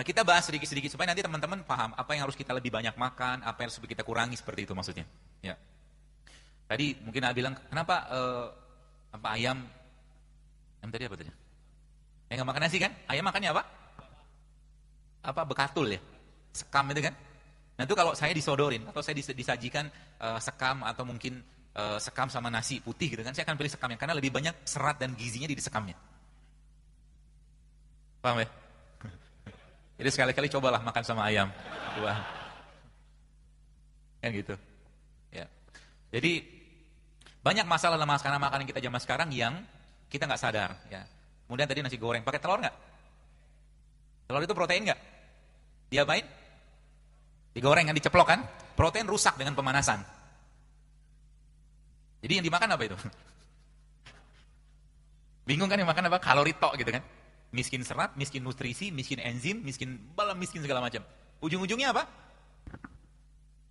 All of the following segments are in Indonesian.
Kita bahas sedikit-sedikit supaya nanti teman-teman paham apa yang harus kita lebih banyak makan, apa yang harus kita kurangi, seperti itu maksudnya. Ya. Tadi mungkin Anda bilang, kenapa apa ayam tadi apa tadi? Nggak makan nasi kan? Ayam makannya apa? Apa bekatul ya? Sekam itu kan? Nah itu kalau saya disodorin atau saya disajikan sekam atau mungkin sekam sama nasi putih gitu kan, saya akan pilih sekamnya karena lebih banyak serat dan gizinya di sekamnya. Paham ya? Jadi sekali-kali cobalah makan sama ayam. Wah. Kan gitu. Ya. Jadi banyak masalah dalam makanan kita zaman sekarang yang kita nggak sadar. Ya. Kemudian tadi nasi goreng pakai telur nggak? Telur itu protein nggak? Diapain? Digoreng kan, diceplok kan? Protein rusak dengan pemanasan. Jadi yang dimakan apa itu? Bingung kan yang makan apa? Kalori tok gitu kan? Miskin serat, miskin nutrisi, miskin enzim, miskin segala macam. Ujung-ujungnya apa?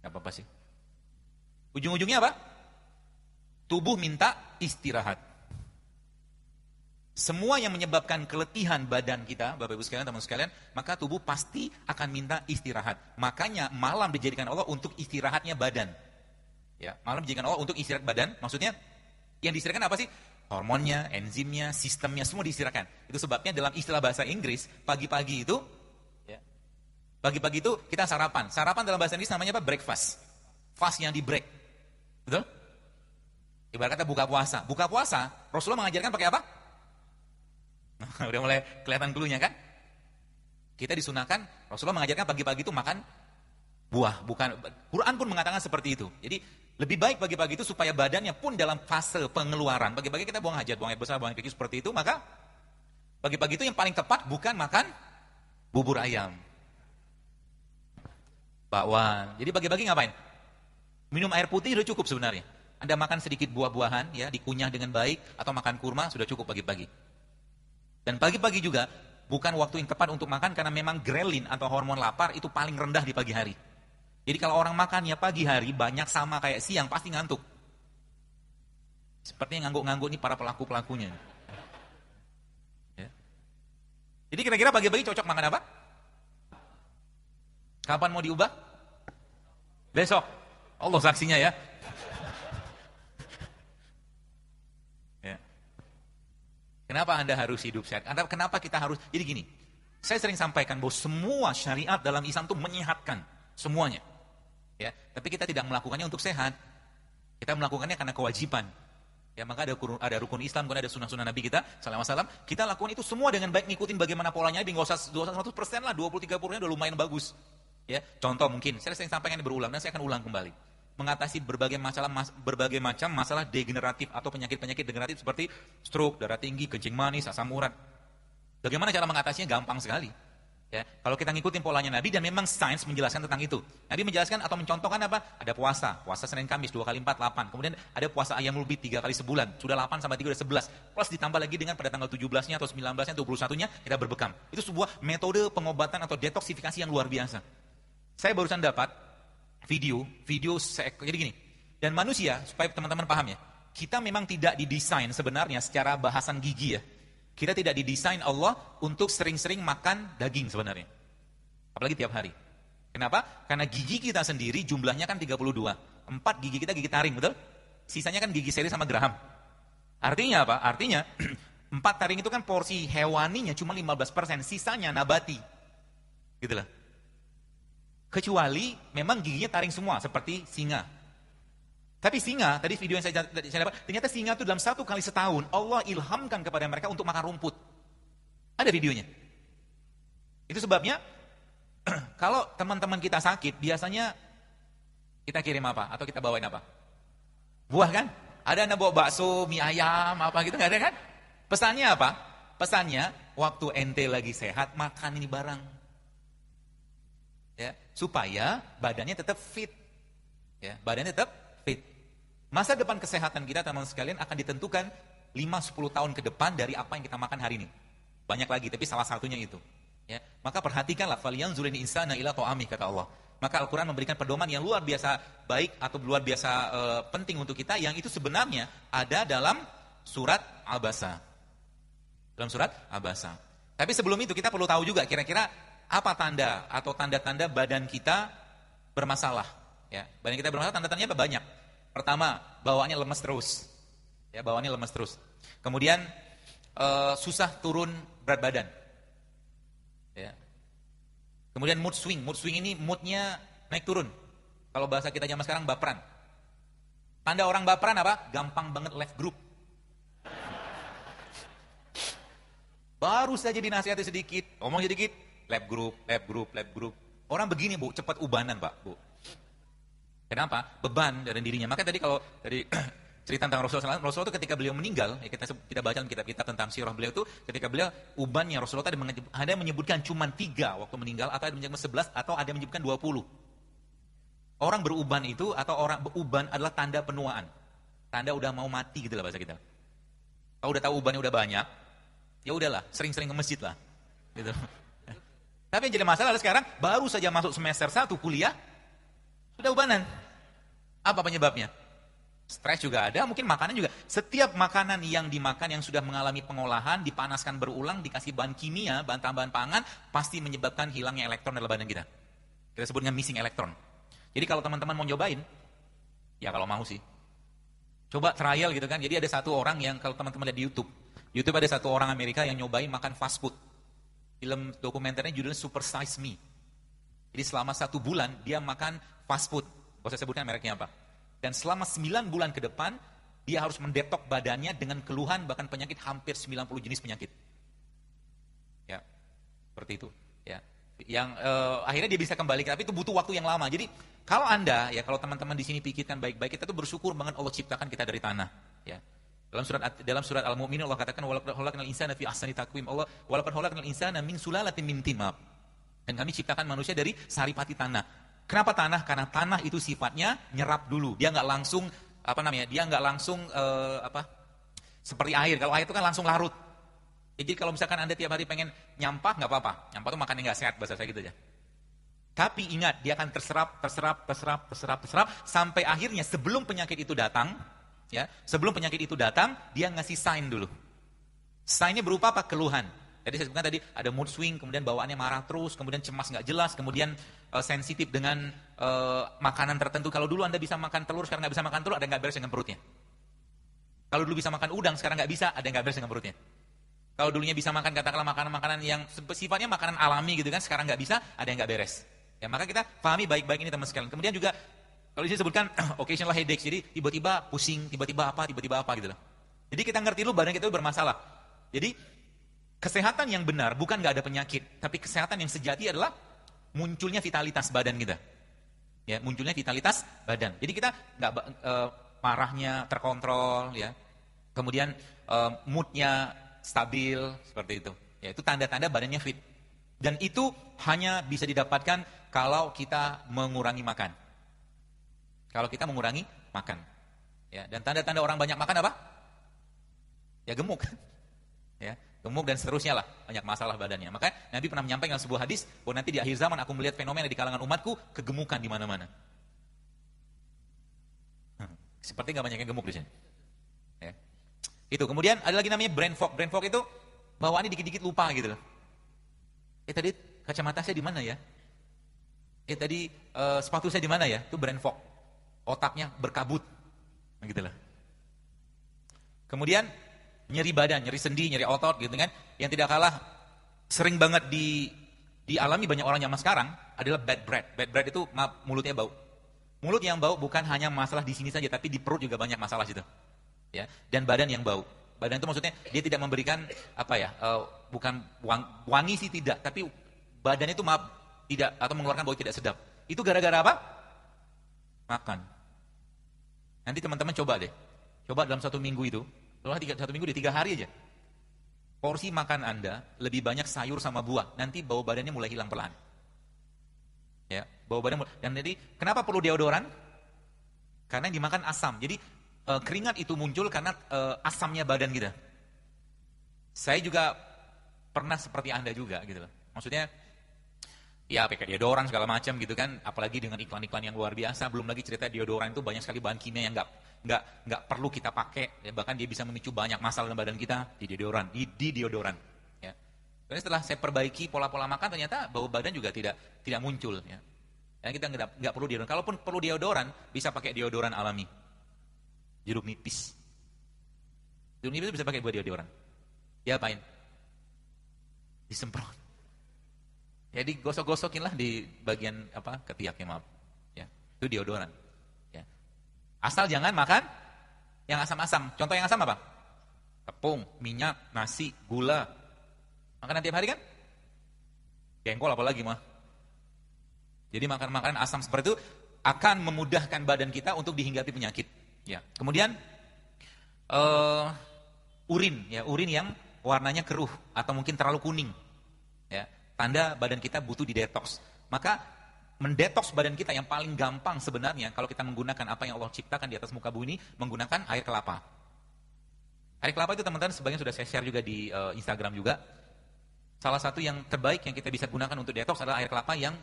Gak apa-apa sih. Ujung-ujungnya apa? Tubuh minta istirahat. Semua yang menyebabkan keletihan badan kita, Bapak Ibu sekalian, teman sekalian, maka tubuh pasti akan minta istirahat. Makanya malam dijadikan Allah untuk istirahatnya badan. Ya, malam dijadikan Allah untuk istirahat badan. Maksudnya yang diistirahatkan apa sih? Hormonnya, enzimnya, sistemnya, semua diistirahatkan. Itu sebabnya dalam istilah bahasa Inggris, pagi-pagi itu, ya, pagi-pagi itu kita sarapan. Sarapan dalam bahasa Inggris namanya apa? Breakfast. Fast yang di break. Betul? Ibarat kata buka puasa. Buka puasa, Rasulullah mengajarkan pakai apa? Udah mulai kelihatan dulunya kan? Kita disunahkan, Rasulullah mengajarkan pagi-pagi itu makan buah. Bukan, Quran pun mengatakan seperti itu. Jadi lebih baik pagi-pagi itu supaya badannya pun dalam fase pengeluaran. Pagi-pagi kita buang hajat, buang air besar, buang air kecil seperti itu. Maka pagi-pagi itu yang paling tepat bukan makan bubur ayam, bakwan. Jadi pagi-pagi ngapain? Minum air putih sudah cukup sebenarnya. Anda makan sedikit buah-buahan, ya, dikunyah dengan baik, atau makan kurma sudah cukup pagi-pagi. Dan pagi-pagi juga bukan waktu yang tepat untuk makan karena memang grelin atau hormon lapar itu paling rendah di pagi hari. Jadi kalau orang makan ya pagi hari banyak sama kayak siang pasti ngantuk. Sepertinya ngangguk-ngangguk nih para pelaku-pelakunya. Ya. Jadi kira-kira pagi-pagi cocok makan apa? Kapan mau diubah? Besok. Allah saksinya ya. Ya. Kenapa Anda harus hidup sehat? Kenapa kita harus? Jadi gini, saya sering sampaikan bahwa semua syariat dalam Islam itu menyehatkan semuanya. Ya, tapi kita tidak melakukannya untuk sehat. Kita melakukannya karena kewajiban. Ya, maka ada rukun Islam, kemudian ada sunnah-sunnah Nabi kita sallallahu alaihi wasallam. Kita lakukan itu semua dengan baik, ngikutin bagaimana polanya, enggak usah 100% lah, 20-30% udah lumayan bagus. Ya, contoh mungkin saya sering sampaikan ini berulang dan saya akan ulang kembali. Mengatasi berbagai macam masalah degeneratif atau penyakit-penyakit degeneratif seperti stroke, darah tinggi, kencing manis, asam urat. Bagaimana cara mengatasinya? Gampang sekali. Ya, kalau kita ngikutin polanya Nabi dan memang sains menjelaskan tentang itu. Nabi menjelaskan atau mencontohkan apa? Ada puasa Senin Kamis 2 kali 4 8. Kemudian ada puasa Ayyamul Bid 3 kali sebulan. Sudah 8 sama 3 udah 11. Plus ditambah lagi dengan pada tanggal 17-nya atau 19-nya atau 21-nya kita berbekam. Itu sebuah metode pengobatan atau detoksifikasi yang luar biasa. Saya barusan dapat video jadi gini. Dan manusia, supaya teman-teman paham ya, kita memang tidak didesain sebenarnya secara bahasan gigi ya. Kita tidak didesain Allah untuk sering-sering makan daging sebenarnya. Apalagi tiap hari. Kenapa? Karena gigi kita sendiri jumlahnya kan 32. 4 gigi kita gigi taring, betul? Sisanya kan gigi seri sama geraham. Artinya apa? Artinya 4 taring itu kan porsi hewaninya cuma 15%, sisanya nabati. Gitu lah. Kecuali memang giginya taring semua seperti singa. Tapi singa, tadi video yang saya dapat, ternyata singa itu dalam 1 kali setahun Allah ilhamkan kepada mereka untuk makan rumput. Ada videonya. Itu sebabnya kalau teman-teman kita sakit, biasanya kita kirim apa? Atau kita bawain apa? Buah kan? Ada Anda bawa bakso, mie ayam, apa gitu, nggak ada kan? Pesannya apa? Pesannya, waktu ente lagi sehat, makan ini barang. Ya, supaya badannya tetap fit. Ya, badannya tetap fit. Masa depan kesehatan kita teman-teman sekalian akan ditentukan 5-10 tahun ke depan dari apa yang kita makan hari ini. Banyak lagi, tapi salah satunya itu. Ya, maka perhatikanlah, falyanzuril insana ila ta'amih, kata Allah. Maka Al-Quran memberikan pedoman yang luar biasa baik atau luar biasa penting untuk kita, yang itu sebenarnya ada dalam surat Abasa. Dalam surat Abasa. Tapi sebelum itu kita perlu tahu juga kira-kira Apa tanda atau tanda-tanda badan kita bermasalah? Ya, badan kita bermasalah, tanda-tandanya banyak. Pertama, bawaannya lemes terus. Ya, bawaannya lemes terus. Kemudian susah turun berat badan. Ya. Kemudian mood swing ini moodnya naik turun. Kalau bahasa kita zaman sekarang baperan. Tanda orang baperan apa? Gampang banget left group. Baru saja dinasihati sedikit, ngomong sedikit, left group. Orang begini Bu, cepat ubanan Pak, Bu. Kenapa? Beban dari dirinya. Maka tadi kalau dari cerita tentang Rasulullah itu ketika beliau meninggal, ya kita baca dalam kitab-kitab tentang sirah beliau itu, ketika beliau ubannya Rasulullah ada yang menyebutkan cuma 3 waktu meninggal, atau ada yang menyebutkan 11, atau ada yang menyebutkan 20. Orang beruban itu, atau orang beruban adalah tanda penuaan. Tanda udah mau mati gitu lah bahasa kita. Kalau udah tahu ubannya udah banyak, ya udahlah, sering-sering ke masjid lah. Gitu. Tapi yang jadi masalah adalah sekarang, baru saja masuk semester 1 kuliah, sudah ubanan. Apa penyebabnya? Stres juga ada, mungkin makanan juga. Setiap makanan yang dimakan yang sudah mengalami pengolahan, dipanaskan berulang, dikasih bahan kimia, bahan tambahan pangan, pasti menyebabkan hilangnya elektron dalam badan kita. Kita sebut dengan missing elektron. Jadi kalau teman-teman mau nyobain, ya kalau mau sih, coba trial gitu kan. Jadi ada satu orang yang, kalau teman-teman lihat di YouTube ada satu orang Amerika yang nyobain makan fast food. Film dokumenternya judulnya Super Size Me. Jadi selama 1 bulan dia makan fast food. Gak usah sebutkan mereknya apa. Dan selama 9 bulan ke depan, dia harus mendetok badannya dengan keluhan bahkan penyakit hampir 90 jenis penyakit. Ya, seperti itu. Ya, yang akhirnya dia bisa kembali, tapi itu butuh waktu yang lama. Jadi kalau Anda, ya kalau teman-teman di sini pikirkan baik-baik, kita tuh bersyukur banget Allah ciptakan kita dari tanah. Ya. Dalam surat Al-Mu'minun Allah katakan walaqad khalaqnal insana fi ahsani taqwim. Allah walaqad khalaqnal insana min sulalatin min tin. Dan kami ciptakan manusia dari saripati tanah. Kenapa tanah? Karena tanah itu sifatnya nyerap dulu. Dia nggak langsung Dia nggak langsung seperti air. Kalau air itu kan langsung larut. Jadi kalau misalkan Anda tiap hari pengen nyampah nggak apa-apa. Nyampah itu makan yang nggak sehat, bahasa saya gitu aja. Tapi ingat, dia akan terserap sampai akhirnya sebelum penyakit itu datang, ya, dia ngasih sign dulu. Sign-nya berupa apa? Keluhan. Jadi saya sebutkan tadi ada mood swing, kemudian bawaannya marah terus, kemudian cemas nggak jelas, kemudian sensitif dengan makanan tertentu. Kalau dulu Anda bisa makan telur, sekarang nggak bisa makan telur, ada yang nggak beres dengan perutnya. Kalau dulu bisa makan udang, sekarang nggak bisa, ada yang nggak beres dengan perutnya. Kalau dulunya bisa makan katakanlah makanan-makanan yang sifatnya makanan alami gitu kan, sekarang nggak bisa, ada yang nggak beres. Ya, maka kita pahami baik-baik ini teman sekalian. Kemudian juga kalau disini sebutkan occasional headaches, jadi tiba-tiba pusing, tiba-tiba apa gitu loh. Jadi kita ngerti dulu badan kita itu bermasalah. Jadi kesehatan yang benar bukan nggak ada penyakit, tapi kesehatan yang sejati adalah munculnya vitalitas badan kita. Ya, munculnya vitalitas badan. Jadi kita nggak marahnya terkontrol, ya. Kemudian moodnya stabil seperti itu. Ya, itu tanda-tanda badannya fit. Dan itu hanya bisa didapatkan kalau kita mengurangi makan. Kalau kita mengurangi makan. Ya, dan tanda-tanda orang banyak makan apa? Ya gemuk. Ya, gemuk dan seterusnya lah, banyak masalah badannya. Maka Nabi pernah menyampaikan dalam sebuah hadis bahwa nanti di akhir zaman aku melihat fenomena di kalangan umatku, kegemukan di mana-mana. Seperti nggak banyak yang gemuk di sini. Ya. Itu. Kemudian ada lagi namanya brain fog. Brain fog itu bawaannya dikit-dikit lupa gitu loh. Tadi kacamata saya di mana ya? Tadi sepatu saya di mana ya? Itu brain fog. Otaknya berkabut. Gitu lah. Kemudian nyeri badan, nyeri sendi, nyeri otot gitu kan. Yang tidak kalah sering banget dialami banyak orang zaman sekarang adalah bad breath. Bad breath itu mulutnya bau. Mulut yang bau bukan hanya masalah di sini saja, tapi di perut juga banyak masalah situ. Ya, dan badan yang bau. Badan itu maksudnya dia tidak memberikan bukan wangi sih tidak, tapi badan itu tidak atau mengeluarkan bau tidak sedap. Itu gara-gara apa? Makan. Nanti teman-teman coba deh. Coba dalam 1 minggu itu, setelah 1 minggu di 3 hari aja. Porsi makan Anda lebih banyak sayur sama buah. Nanti bau badannya mulai hilang perlahan. Ya, bau badan. Dan jadi kenapa perlu deodoran? Karena yang dimakan asam. Jadi keringat itu muncul karena asamnya badan kita. Saya juga pernah seperti Anda juga gitu loh. Maksudnya ya pakai deodoran segala macam gitu kan, apalagi dengan iklan-iklan yang luar biasa. Belum lagi cerita deodoran itu banyak sekali bahan kimia yang nggak perlu kita pakai, ya, bahkan dia bisa memicu banyak masalah dalam badan kita di deodoran, di deodoran. Ya. Dan setelah saya perbaiki pola-pola makan, ternyata bau badan juga tidak muncul. Ya. Dan kita nggak perlu deodoran. Kalaupun perlu deodoran, bisa pakai deodoran alami. Jeruk nipis. Jeruk nipis itu bisa pakai buat deodoran. Ya apain? Disemprot. Ya digosok-gosokin lah di bagian ketiaknya, maaf. Ya, itu deodoran. Ya. Asal jangan makan yang asam-asam. Contoh yang asam apa? Tepung, minyak, nasi, gula. Makanan tiap hari kan? Jengkol apalagi mah. Jadi makan makanan asam seperti itu akan memudahkan badan kita untuk dihinggapi penyakit. Ya. Kemudian urin, ya urin yang warnanya keruh atau mungkin terlalu kuning. Ya, tanda badan kita butuh didetoks. Maka mendetoks badan kita yang paling gampang sebenarnya kalau kita menggunakan apa yang Allah ciptakan di atas muka bumi, menggunakan air kelapa. Air kelapa itu teman-teman sebagian sudah saya share juga di Instagram juga. Salah satu yang terbaik yang kita bisa gunakan untuk detoks adalah air kelapa yang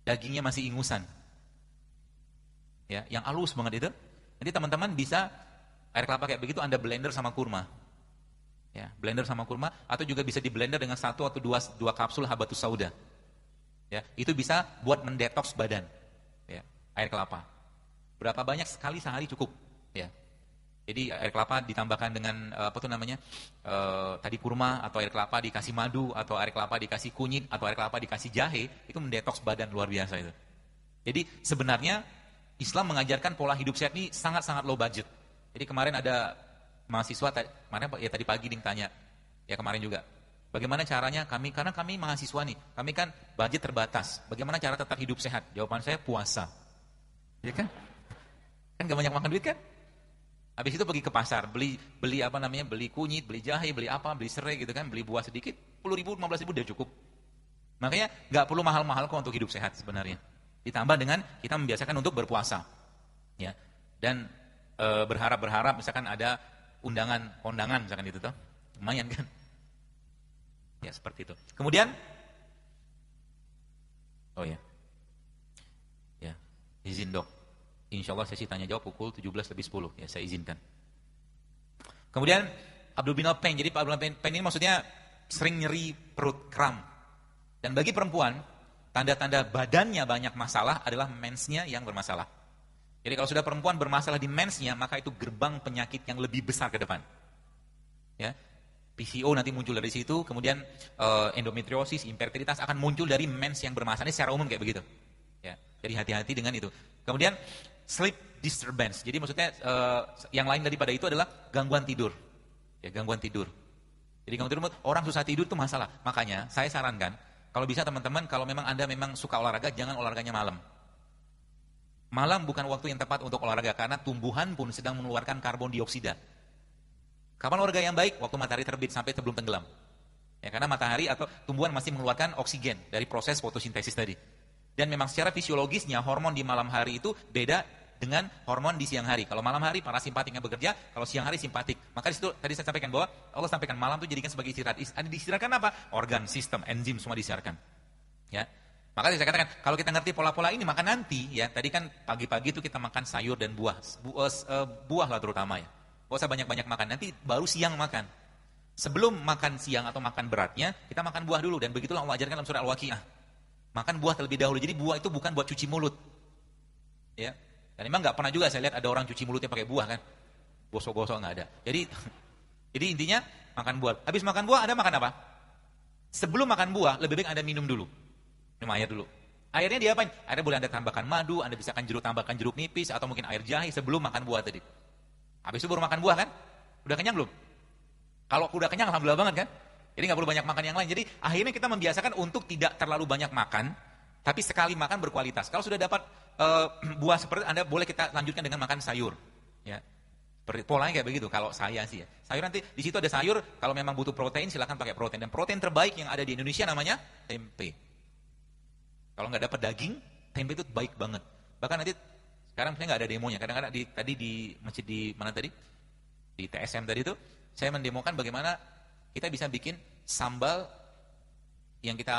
dagingnya masih ingusan. Ya, yang halus banget itu. Nanti teman-teman bisa air kelapa kayak begitu Anda blender sama kurma. Ya, blender sama kurma atau juga bisa di blender dengan 1 atau 2 kapsul habatus sauda. Ya, itu bisa buat mendetoks badan. Ya, air kelapa. Berapa banyak sekali sehari cukup, ya. Jadi air kelapa ditambahkan dengan tadi kurma atau air kelapa dikasih madu atau air kelapa dikasih kunyit atau air kelapa dikasih jahe, itu mendetoks badan luar biasa itu. Jadi sebenarnya Islam mengajarkan pola hidup sehat ini sangat-sangat low budget. Jadi kemarin ada mahasiswa tadi pagi tanya, ya kemarin juga. Bagaimana caranya karena kami mahasiswa nih, kami kan budget terbatas. Bagaimana cara tetap hidup sehat? Jawaban saya puasa. Ya kan? Kan gak banyak makan duit kan? Habis itu pergi ke pasar, beli kunyit, beli jahe, beli serai gitu kan, beli buah sedikit, 10.000, 15.000 udah cukup. Makanya nggak perlu mahal-mahal kok untuk hidup sehat sebenarnya. Ditambah dengan kita membiasakan untuk berpuasa, ya. Dan berharap misalkan ada kondangan misalkan itu toh, lumayan kan? Ya seperti itu. Kemudian, ya, izin dok. Insya Allah sesi tanya jawab pukul 17:10. Ya, saya izinkan. Kemudian abdominal pain. Jadi abdominal pain ini maksudnya sering nyeri perut, kram. Dan bagi perempuan, tanda-tanda badannya banyak masalah adalah mensnya yang bermasalah. Jadi kalau sudah perempuan bermasalah di mensnya, maka itu gerbang penyakit yang lebih besar ke depan. Ya, PCO nanti muncul dari situ. Kemudian endometriosis, infertilitas akan muncul dari mens yang bermasalah. Ini secara umum kayak begitu. Ya, jadi hati-hati dengan itu. Kemudian sleep disturbance. Jadi maksudnya yang lain daripada itu adalah gangguan tidur. Ya, gangguan tidur. Jadi gangguan tidur, orang susah tidur itu masalah. Makanya saya sarankan, kalau bisa teman-teman, kalau memang Anda memang suka olahraga, jangan olahraganya malam. Malam bukan waktu yang tepat untuk olahraga karena tumbuhan pun sedang mengeluarkan karbon dioksida. Kapan olahraga yang baik? Waktu matahari terbit sampai sebelum tenggelam. Ya, karena matahari atau tumbuhan masih mengeluarkan oksigen dari proses fotosintesis tadi. Dan memang secara fisiologisnya hormon di malam hari itu beda dengan hormon di siang hari. Kalau malam hari parasimpatiknya bekerja, kalau siang hari simpatik. Maka di situ tadi saya sampaikan bahwa Allah sampaikan malam itu jadikan sebagai istirahat. Diistirahatkan apa? Organ, sistem, enzim semua disiarkan. Ya. Maka saya katakan kalau kita ngerti pola-pola ini maka nanti ya tadi kan pagi-pagi itu kita makan sayur dan buah. Buah lah terutama ya. Gak usah banyak-banyak makan. Nanti baru siang makan. Sebelum makan siang atau makan beratnya, kita makan buah dulu dan begitulah Allah ajarkan dalam surah Al-Waqiah. Makan buah terlebih dahulu. Jadi buah itu bukan buat cuci mulut. Ya. Dan memang nggak pernah juga saya lihat ada orang cuci mulutnya pakai buah kan. Gosok-gosok nggak ada. Jadi intinya makan buah. Habis makan buah Anda makan apa? Sebelum makan buah lebih baik Anda minum dulu. Minum air dulu. Airnya diapain? Airnya boleh Anda tambahkan madu, Anda bisa tambahkan jeruk nipis atau mungkin air jahe sebelum makan buah tadi. Habis itu baru makan buah kan? Udah kenyang belum? Kalau udah kenyang alhamdulillah banget kan? Jadi nggak perlu banyak makan yang lain. Jadi akhirnya kita membiasakan untuk tidak terlalu banyak makan, tapi sekali makan berkualitas. Kalau sudah dapat buah seperti Anda boleh kita lanjutkan dengan makan sayur. Ya, polanya kayak begitu. Kalau saya sih ya, sayur nanti di situ ada sayur. Kalau memang butuh protein silakan pakai protein. Dan protein terbaik yang ada di Indonesia namanya tempe. Kalau nggak dapat daging, tempe itu baik banget. Bahkan nanti sekarang saya nggak ada demonya. Kadang-kadang tadi di masjid di mana tadi? Di TSM tadi itu saya mendemokan bagaimana kita bisa bikin sambal yang kita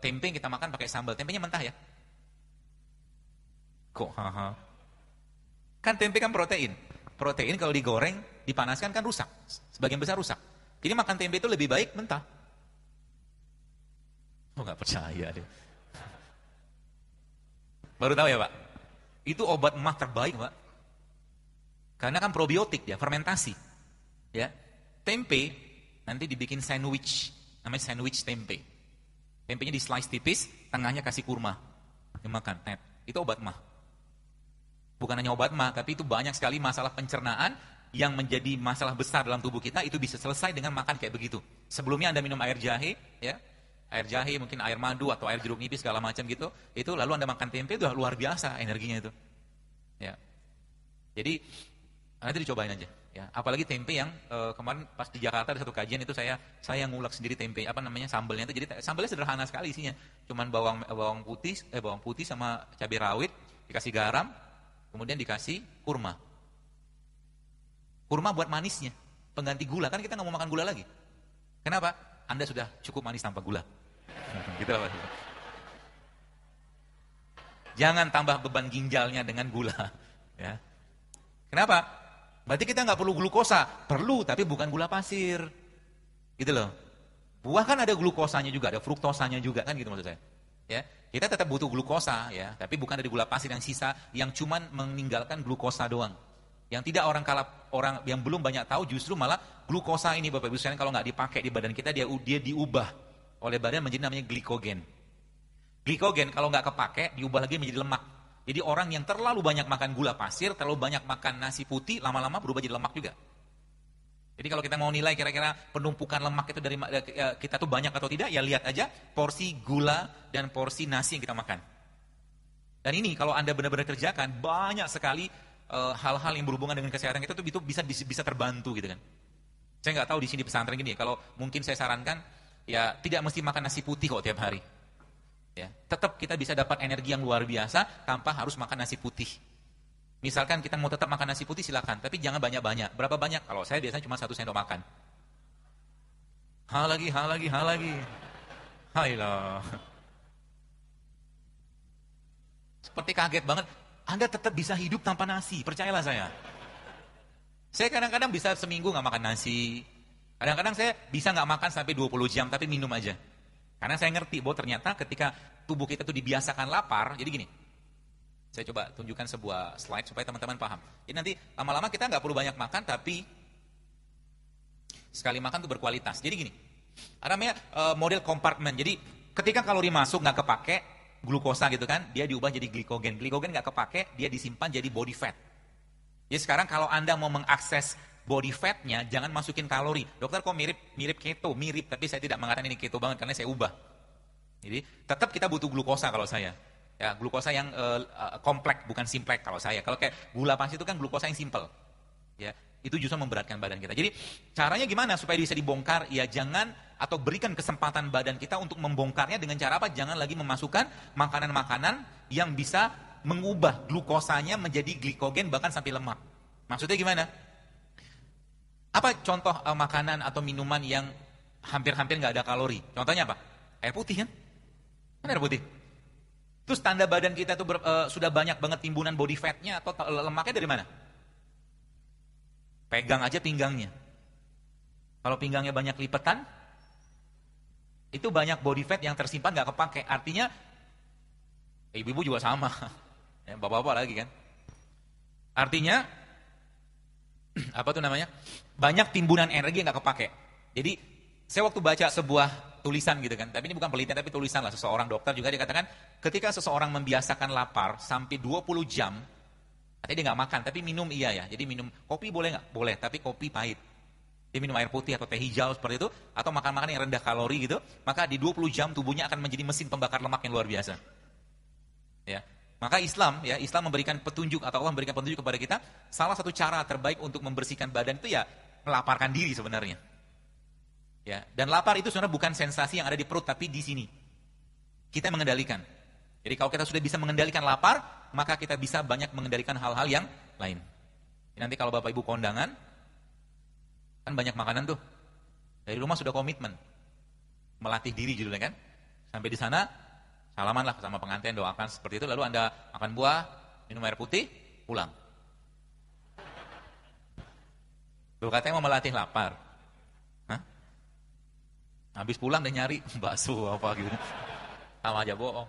tempe yang kita makan pakai sambal. Tempenya mentah ya? Kok haha? Kan tempe kan protein. Protein kalau digoreng, dipanaskan kan rusak. Sebagian besar rusak. Jadi makan tempe itu lebih baik mentah. Oh nggak percaya deh. Baru tahu ya Pak? Itu obat emah terbaik Pak. Karena kan probiotik ya, fermentasi. Ya, tempe nanti dibikin sandwich, namanya sandwich tempe. Tempenya di slice tipis, tengahnya kasih kurma, dimakan. Itu obat emah. Bukan hanya obat emah, tapi itu banyak sekali masalah pencernaan yang menjadi masalah besar dalam tubuh kita itu bisa selesai dengan makan kayak begitu. Sebelumnya Anda minum air jahe, ya, air jahe mungkin air madu atau air jeruk nipis segala macam gitu, itu lalu Anda makan tempe itu luar biasa energinya itu. Ya, jadi nanti dicobain aja. Ya, apalagi tempe yang kemarin pas di Jakarta ada satu kajian itu saya ngulek sendiri tempe, apa namanya sambelnya itu. Jadi sambelnya sederhana sekali isinya, cuman bawang putih sama cabai rawit, dikasih garam, kemudian dikasih kurma. Kurma buat manisnya, pengganti gula, kan kita nggak mau makan gula lagi. Kenapa? Anda sudah cukup manis tanpa gula. Gitu lah. Jangan tambah beban ginjalnya dengan gula. Ya. Kenapa? Berarti kita nggak perlu glukosa. Perlu, tapi bukan gula pasir. Gitu loh. Buah kan ada glukosanya juga, ada fruktosanya juga, kan gitu maksud saya. Ya, kita tetap butuh glukosa, ya, tapi bukan dari gula pasir yang sisa, yang cuman meninggalkan glukosa doang. Yang tidak orang yang belum banyak tahu justru malah glukosa ini Bapak Ibu sekalian kalau nggak dipakai di badan kita dia diubah oleh badan menjadi namanya glikogen. Glikogen kalau nggak kepake diubah lagi menjadi lemak. Jadi orang yang terlalu banyak makan gula pasir, terlalu banyak makan nasi putih, lama-lama berubah jadi lemak juga. Jadi kalau kita mau nilai kira-kira penumpukan lemak itu dari kita tuh banyak atau tidak, ya lihat aja porsi gula dan porsi nasi yang kita makan. Dan ini kalau Anda benar-benar kerjakan banyak sekali hal-hal yang berhubungan dengan kesehatan kita tuh itu bisa terbantu gitu kan. Saya nggak tahu di sini pesantren gini, kalau mungkin saya sarankan ya tidak mesti makan nasi putih kok tiap hari. Ya, tetap kita bisa dapat energi yang luar biasa tanpa harus makan nasi putih. Misalkan kita mau tetap makan nasi putih silakan, tapi jangan banyak-banyak. Berapa banyak? Kalau saya biasanya cuma 1 sendok makan. Hal lagi. Hailah. Seperti kaget banget. Anda tetap bisa hidup tanpa nasi, percayalah saya. Saya kadang-kadang bisa seminggu nggak makan nasi. Kadang-kadang saya bisa nggak makan sampai 20 jam, tapi minum aja. Karena saya ngerti bahwa ternyata ketika tubuh kita tuh dibiasakan lapar, jadi gini. Saya coba tunjukkan sebuah slide supaya teman-teman paham. Jadi nanti lama-lama kita nggak perlu banyak makan, tapi sekali makan tuh berkualitas. Jadi gini, ada namanya model kompartemen. Jadi ketika kalori masuk nggak kepake, glukosa gitu kan, dia diubah jadi glikogen. Glikogen nggak kepake, dia disimpan jadi body fat. Jadi sekarang kalau Anda mau mengakses body fatnya, jangan masukin kalori. Dokter kok mirip keto, mirip, tapi saya tidak mengatakan ini keto banget karena saya ubah. Jadi tetap kita butuh glukosa kalau saya. Ya, glukosa yang kompleks bukan simplek kalau saya. Kalau kayak gula pasir itu kan glukosa yang simple. Ya, itu justru memberatkan badan kita. Jadi caranya gimana supaya bisa dibongkar? Ya jangan atau berikan kesempatan badan kita untuk membongkarnya dengan cara apa? Jangan lagi memasukkan makanan-makanan yang bisa mengubah glukosanya menjadi glikogen bahkan sampai lemak. Maksudnya gimana? Apa contoh makanan atau minuman yang hampir-hampir nggak ada kalori? Contohnya apa? Air putih kan? Kan air putih. Terus tanda badan kita tuh sudah banyak banget timbunan body fatnya atau lemaknya dari mana? Pegang aja pinggangnya. Kalau pinggangnya banyak lipetan, itu banyak body fat yang tersimpan gak kepake. Artinya, ibu-ibu juga sama. Ya, bapak-bapak lagi kan. Artinya, apa tuh namanya? Banyak timbunan energi yang gak kepake. Jadi, saya waktu baca sebuah tulisan gitu kan, tapi ini bukan penelitian tapi tulisan lah, seseorang dokter juga dia katakan, ketika seseorang membiasakan lapar sampai 20 jam, artinya dia gak makan, tapi minum iya ya. Jadi minum kopi boleh gak? Boleh, tapi kopi pahit. Dia minum air putih atau teh hijau seperti itu, atau makan-makan yang rendah kalori gitu, maka di 20 jam tubuhnya akan menjadi mesin pembakar lemak yang luar biasa. Ya. Maka Islam memberikan petunjuk atau Allah memberikan petunjuk kepada kita, salah satu cara terbaik untuk membersihkan badan itu ya melaparkan diri sebenarnya. Ya, dan lapar itu sebenarnya bukan sensasi yang ada di perut tapi di sini. Kita mengendalikan. Jadi kalau kita sudah bisa mengendalikan lapar, maka kita bisa banyak mengendalikan hal-hal yang lain. Nanti kalau Bapak Ibu kondangan, kan banyak makanan tuh. Dari rumah sudah komitmen. Melatih diri judulnya kan. Sampai di sana, salaman lah sama pengantin, doakan seperti itu. Lalu Anda makan buah, minum air putih, pulang. Tuh katanya mau melatih lapar. Hah? Habis pulang dia nyari bakso apa gitu. Sama aja bohong.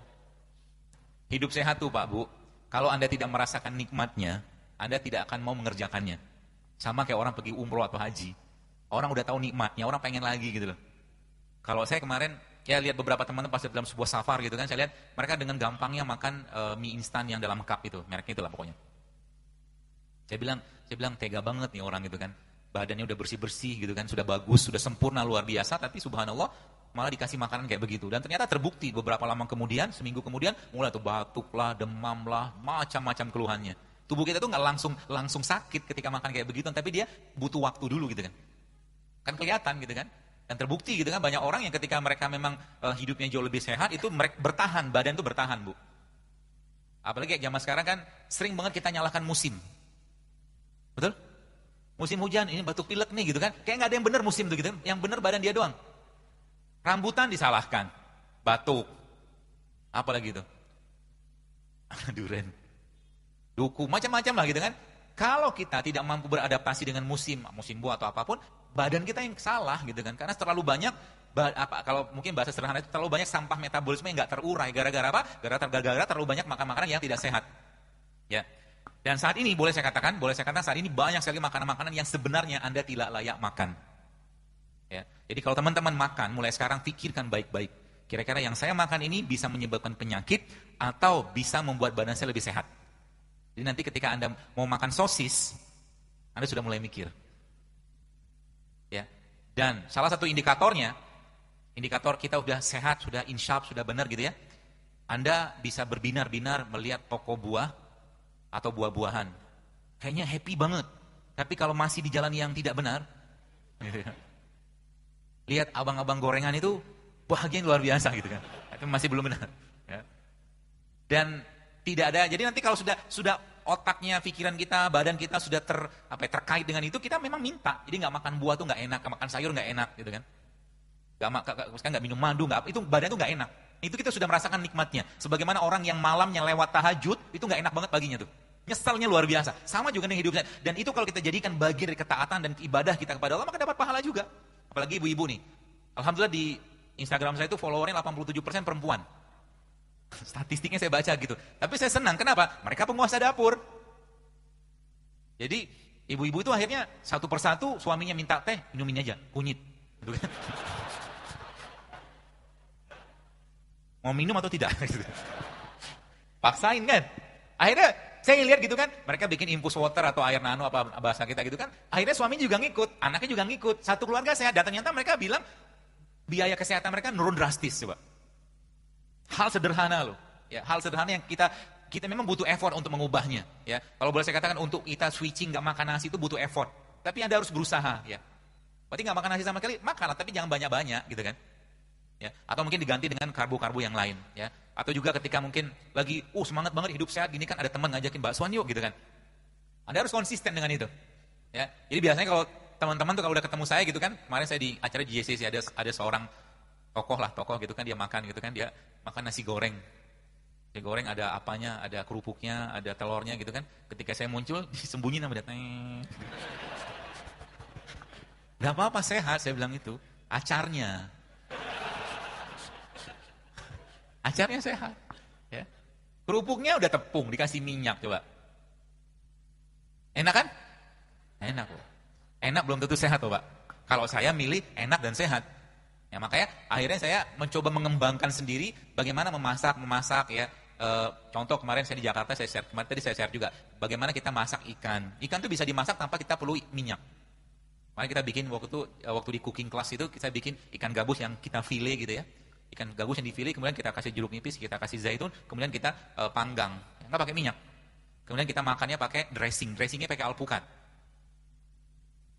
Hidup sehat tuh Pak Bu, kalau Anda tidak merasakan nikmatnya, Anda tidak akan mau mengerjakannya. Sama kayak orang pergi umroh atau haji. Orang udah tahu nikmatnya, orang pengen lagi gitu loh. Kalau saya kemarin ya lihat beberapa teman pas dalam sebuah safar gitu kan, saya lihat mereka dengan gampangnya makan mie instan yang dalam cup itu, mereknya itulah pokoknya. Saya bilang tega banget nih orang gitu kan. Badannya udah bersih-bersih gitu kan, sudah bagus, sudah sempurna luar biasa, tapi subhanallah malah dikasih makanan kayak begitu. Dan ternyata terbukti beberapa lama kemudian, seminggu kemudian, mulai tuh batuk lah, demam lah, macam-macam keluhannya. Tubuh kita tuh nggak langsung sakit ketika makan kayak begitu, tapi dia butuh waktu dulu gitu kan. Kan kelihatan gitu kan. Dan terbukti gitu kan, banyak orang yang ketika mereka memang hidupnya jauh lebih sehat, itu mereka bertahan, badan tuh bertahan Bu. Apalagi kayak zaman sekarang kan, sering banget kita nyalahkan musim. Betul? Musim hujan, ini batuk pilek nih gitu kan. Kayak nggak ada yang benar musim tuh gitu. Yang benar badan dia doang. Rambutan disalahkan. Batuk. Apalagi itu? Duren. Duku, macam-macam lah gitu kan. Kalau kita tidak mampu beradaptasi dengan musim buah atau apapun, badan kita yang salah gitu kan. Karena terlalu banyak, kalau mungkin bahasa sederhana itu terlalu banyak sampah metabolisme yang nggak terurai. Gara-gara apa? Gara-gara terlalu banyak makan makanan yang tidak sehat. Ya. Dan saat ini boleh saya katakan saat ini banyak sekali makanan-makanan yang sebenarnya Anda tidak layak makan. Ya. Jadi kalau teman-teman makan, mulai sekarang pikirkan baik-baik. Kira-kira yang saya makan ini bisa menyebabkan penyakit atau bisa membuat badan saya lebih sehat. Jadi nanti ketika Anda mau makan sosis, Anda sudah mulai mikir. Ya. Dan salah satu indikator kita sudah sehat, sudah insyaf, sudah benar gitu ya. Anda bisa berbinar-binar melihat toko buah atau buah-buahan. Kayaknya happy banget. Tapi kalau masih di jalan yang tidak benar, lihat abang-abang gorengan itu bahagia luar biasa gitu kan. Itu masih belum benar. Ya. Dan tidak ada. Jadi nanti kalau sudah otaknya, pikiran kita, badan kita sudah terkait dengan itu, kita memang minta. Jadi nggak makan buah tuh nggak enak, makan sayur nggak enak gitu kan. Nggak minum madu, itu badan tuh nggak enak. Itu kita sudah merasakan nikmatnya. Sebagaimana orang yang malamnya lewat tahajud, itu nggak enak banget paginya tuh. Nyesalnya luar biasa. Sama juga dengan hidupnya. Dan itu kalau kita jadikan bagian dari ketaatan dan ibadah kita kepada Allah, maka dapat pahala juga. Apalagi ibu-ibu nih. Alhamdulillah di Instagram saya itu followernya 87% perempuan. Statistiknya saya baca gitu. Tapi saya senang, kenapa? Mereka penguasa dapur. Jadi ibu-ibu itu akhirnya satu persatu suaminya minta teh, minumin aja, kunyit. Gitu kan? Mau minum atau tidak? Paksain kan? Akhirnya saya lihat gitu kan, mereka bikin infus water atau air nano apa bahasa kita gitu kan. Akhirnya suaminya juga ngikut, anaknya juga ngikut. Satu keluarga sehat. Dan ternyata mereka bilang biaya kesehatan mereka menurun drastis coba. Hal sederhana loh. Ya, hal sederhana yang kita memang butuh effort untuk mengubahnya, ya. Kalau boleh saya katakan untuk kita switching nggak makan nasi itu butuh effort. Tapi Anda harus berusaha, ya. Berarti nggak makan nasi sama sekali, makanlah tapi jangan banyak-banyak gitu kan. Ya, atau mungkin diganti dengan karbo-karbo yang lain, ya. Atau juga ketika mungkin lagi semangat banget hidup sehat gini kan, ada teman ngajakin baksoan yuk gitu kan. Anda harus konsisten dengan itu. Ya. Jadi biasanya kalau teman-teman tuh kalau udah ketemu saya gitu kan, kemarin saya di acara JCC ada seorang tokoh gitu kan, dia makan gitu kan, dia makan nasi goreng. Nasi goreng ada apanya, ada kerupuknya, ada telurnya gitu kan. Ketika saya muncul disembunyi sama dia. Gak apa-apa sehat, saya bilang itu. Acarnya sehat, ya. Kerupuknya udah tepung, dikasih minyak coba. Enak kan? Enak loh. Enak belum tentu sehat loh Pak. Kalau saya milih enak dan sehat. Ya makanya akhirnya saya mencoba mengembangkan sendiri bagaimana memasak ya. Contoh kemarin saya di Jakarta tadi saya share juga bagaimana kita masak ikan. Ikan tuh bisa dimasak tanpa kita perlu minyak. Makanya kita bikin waktu di cooking class itu kita bikin ikan gabus yang kita file gitu ya. Ikan gabus yang dipilih, kemudian kita kasih jeruk nipis, kita kasih zaitun, kemudian kita panggang, nggak pakai minyak. Kemudian kita makannya pakai dressingnya pakai alpukat.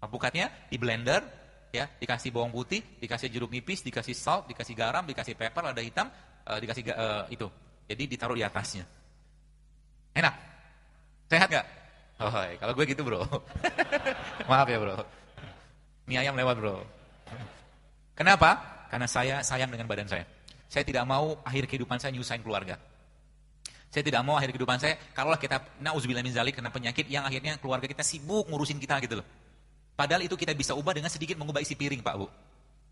Alpukatnya di blender, ya, dikasih bawang putih, dikasih jeruk nipis, dikasih salt, dikasih garam, dikasih pepper, lada hitam, dikasih itu. Jadi ditaruh di atasnya. Enak, sehat nggak? Oh, kalau gue gitu bro, maaf ya bro. Mie ayam lewat bro. Kenapa? Karena saya sayang dengan badan saya. Saya tidak mau akhir kehidupan saya nyusahin keluarga. Saya tidak mau akhir kehidupan saya, kalaulah kita, na'udzubillah min dzalik, kena penyakit yang akhirnya keluarga kita sibuk ngurusin kita gitu loh. Padahal itu kita bisa ubah dengan sedikit mengubah isi piring Pak Bu.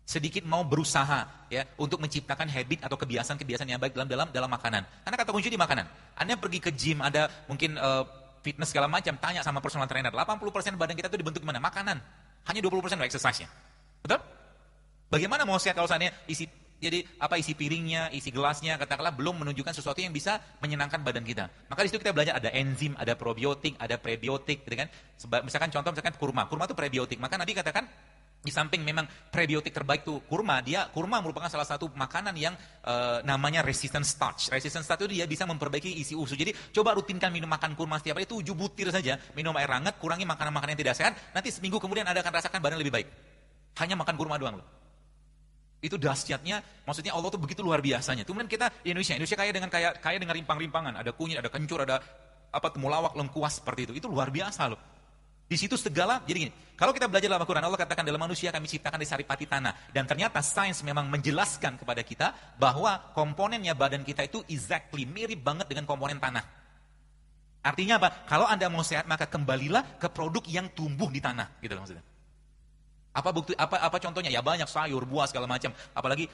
sedikit mau berusaha ya untuk menciptakan habit atau kebiasaan-kebiasaan yang baik dalam makanan. Karena kata kunci di makanan. Anda pergi ke gym, ada mungkin fitness segala macam, tanya sama personal trainer, 80% badan kita itu dibentuk gimana? Makanan. Hanya 20% exercise-nya. Betul? Bagaimana mau sehat kalau seandainya isi piringnya, isi gelasnya, katakanlah belum menunjukkan sesuatu yang bisa menyenangkan badan kita. Maka di situ kita belajar ada enzim, ada probiotik, ada prebiotik, gitu kan? Misalkan kurma itu prebiotik. Maka Nabi katakan di samping memang prebiotik terbaik itu kurma merupakan salah satu makanan yang namanya resistant starch. Resistant starch itu dia bisa memperbaiki isi usus. Jadi coba rutinkan makan kurma setiap hari, 7 butir saja, minum air hangat, kurangi makanan-makanan yang tidak sehat, nanti seminggu kemudian Anda akan rasakan badan lebih baik. Hanya makan kurma doang loh. Itu dahsyatnya, maksudnya Allah tuh begitu luar biasanya. Kemudian kita di Indonesia kaya dengan rimpang-rimpangan, ada kunyit, ada kencur, ada temulawak, lengkuas seperti itu. Itu luar biasa loh. Di situ segala, jadi gini, kalau kita belajar dalam Al-Quran, Allah katakan dalam manusia kami ciptakan dari saripati tanah. Dan ternyata sains memang menjelaskan kepada kita bahwa komponennya badan kita itu exactly mirip banget dengan komponen tanah. Artinya apa? Kalau Anda mau sehat, maka kembalilah ke produk yang tumbuh di tanah. Gitu loh maksudnya. Apa contohnya? Ya banyak sayur, buah, segala macam. Apalagi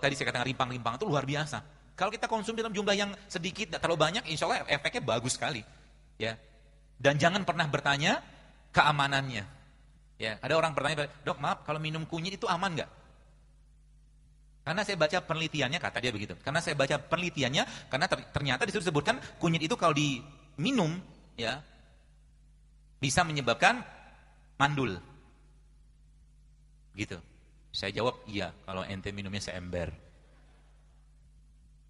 tadi saya katakan rimpang-rimpang itu luar biasa. Kalau kita konsumsi dalam jumlah yang sedikit, tidak terlalu banyak, insya Allah efeknya bagus sekali. Ya. Dan jangan pernah bertanya keamanannya. Ya, ada orang bertanya, "Dok, maaf, kalau minum kunyit itu aman nggak?" Karena saya baca penelitiannya, kata dia begitu. Karena saya baca penelitiannya, karena ternyata disitu disebutkan kunyit itu kalau diminum, ya, bisa menyebabkan mandul. Gitu. Saya jawab, iya, kalau ente minumnya seember.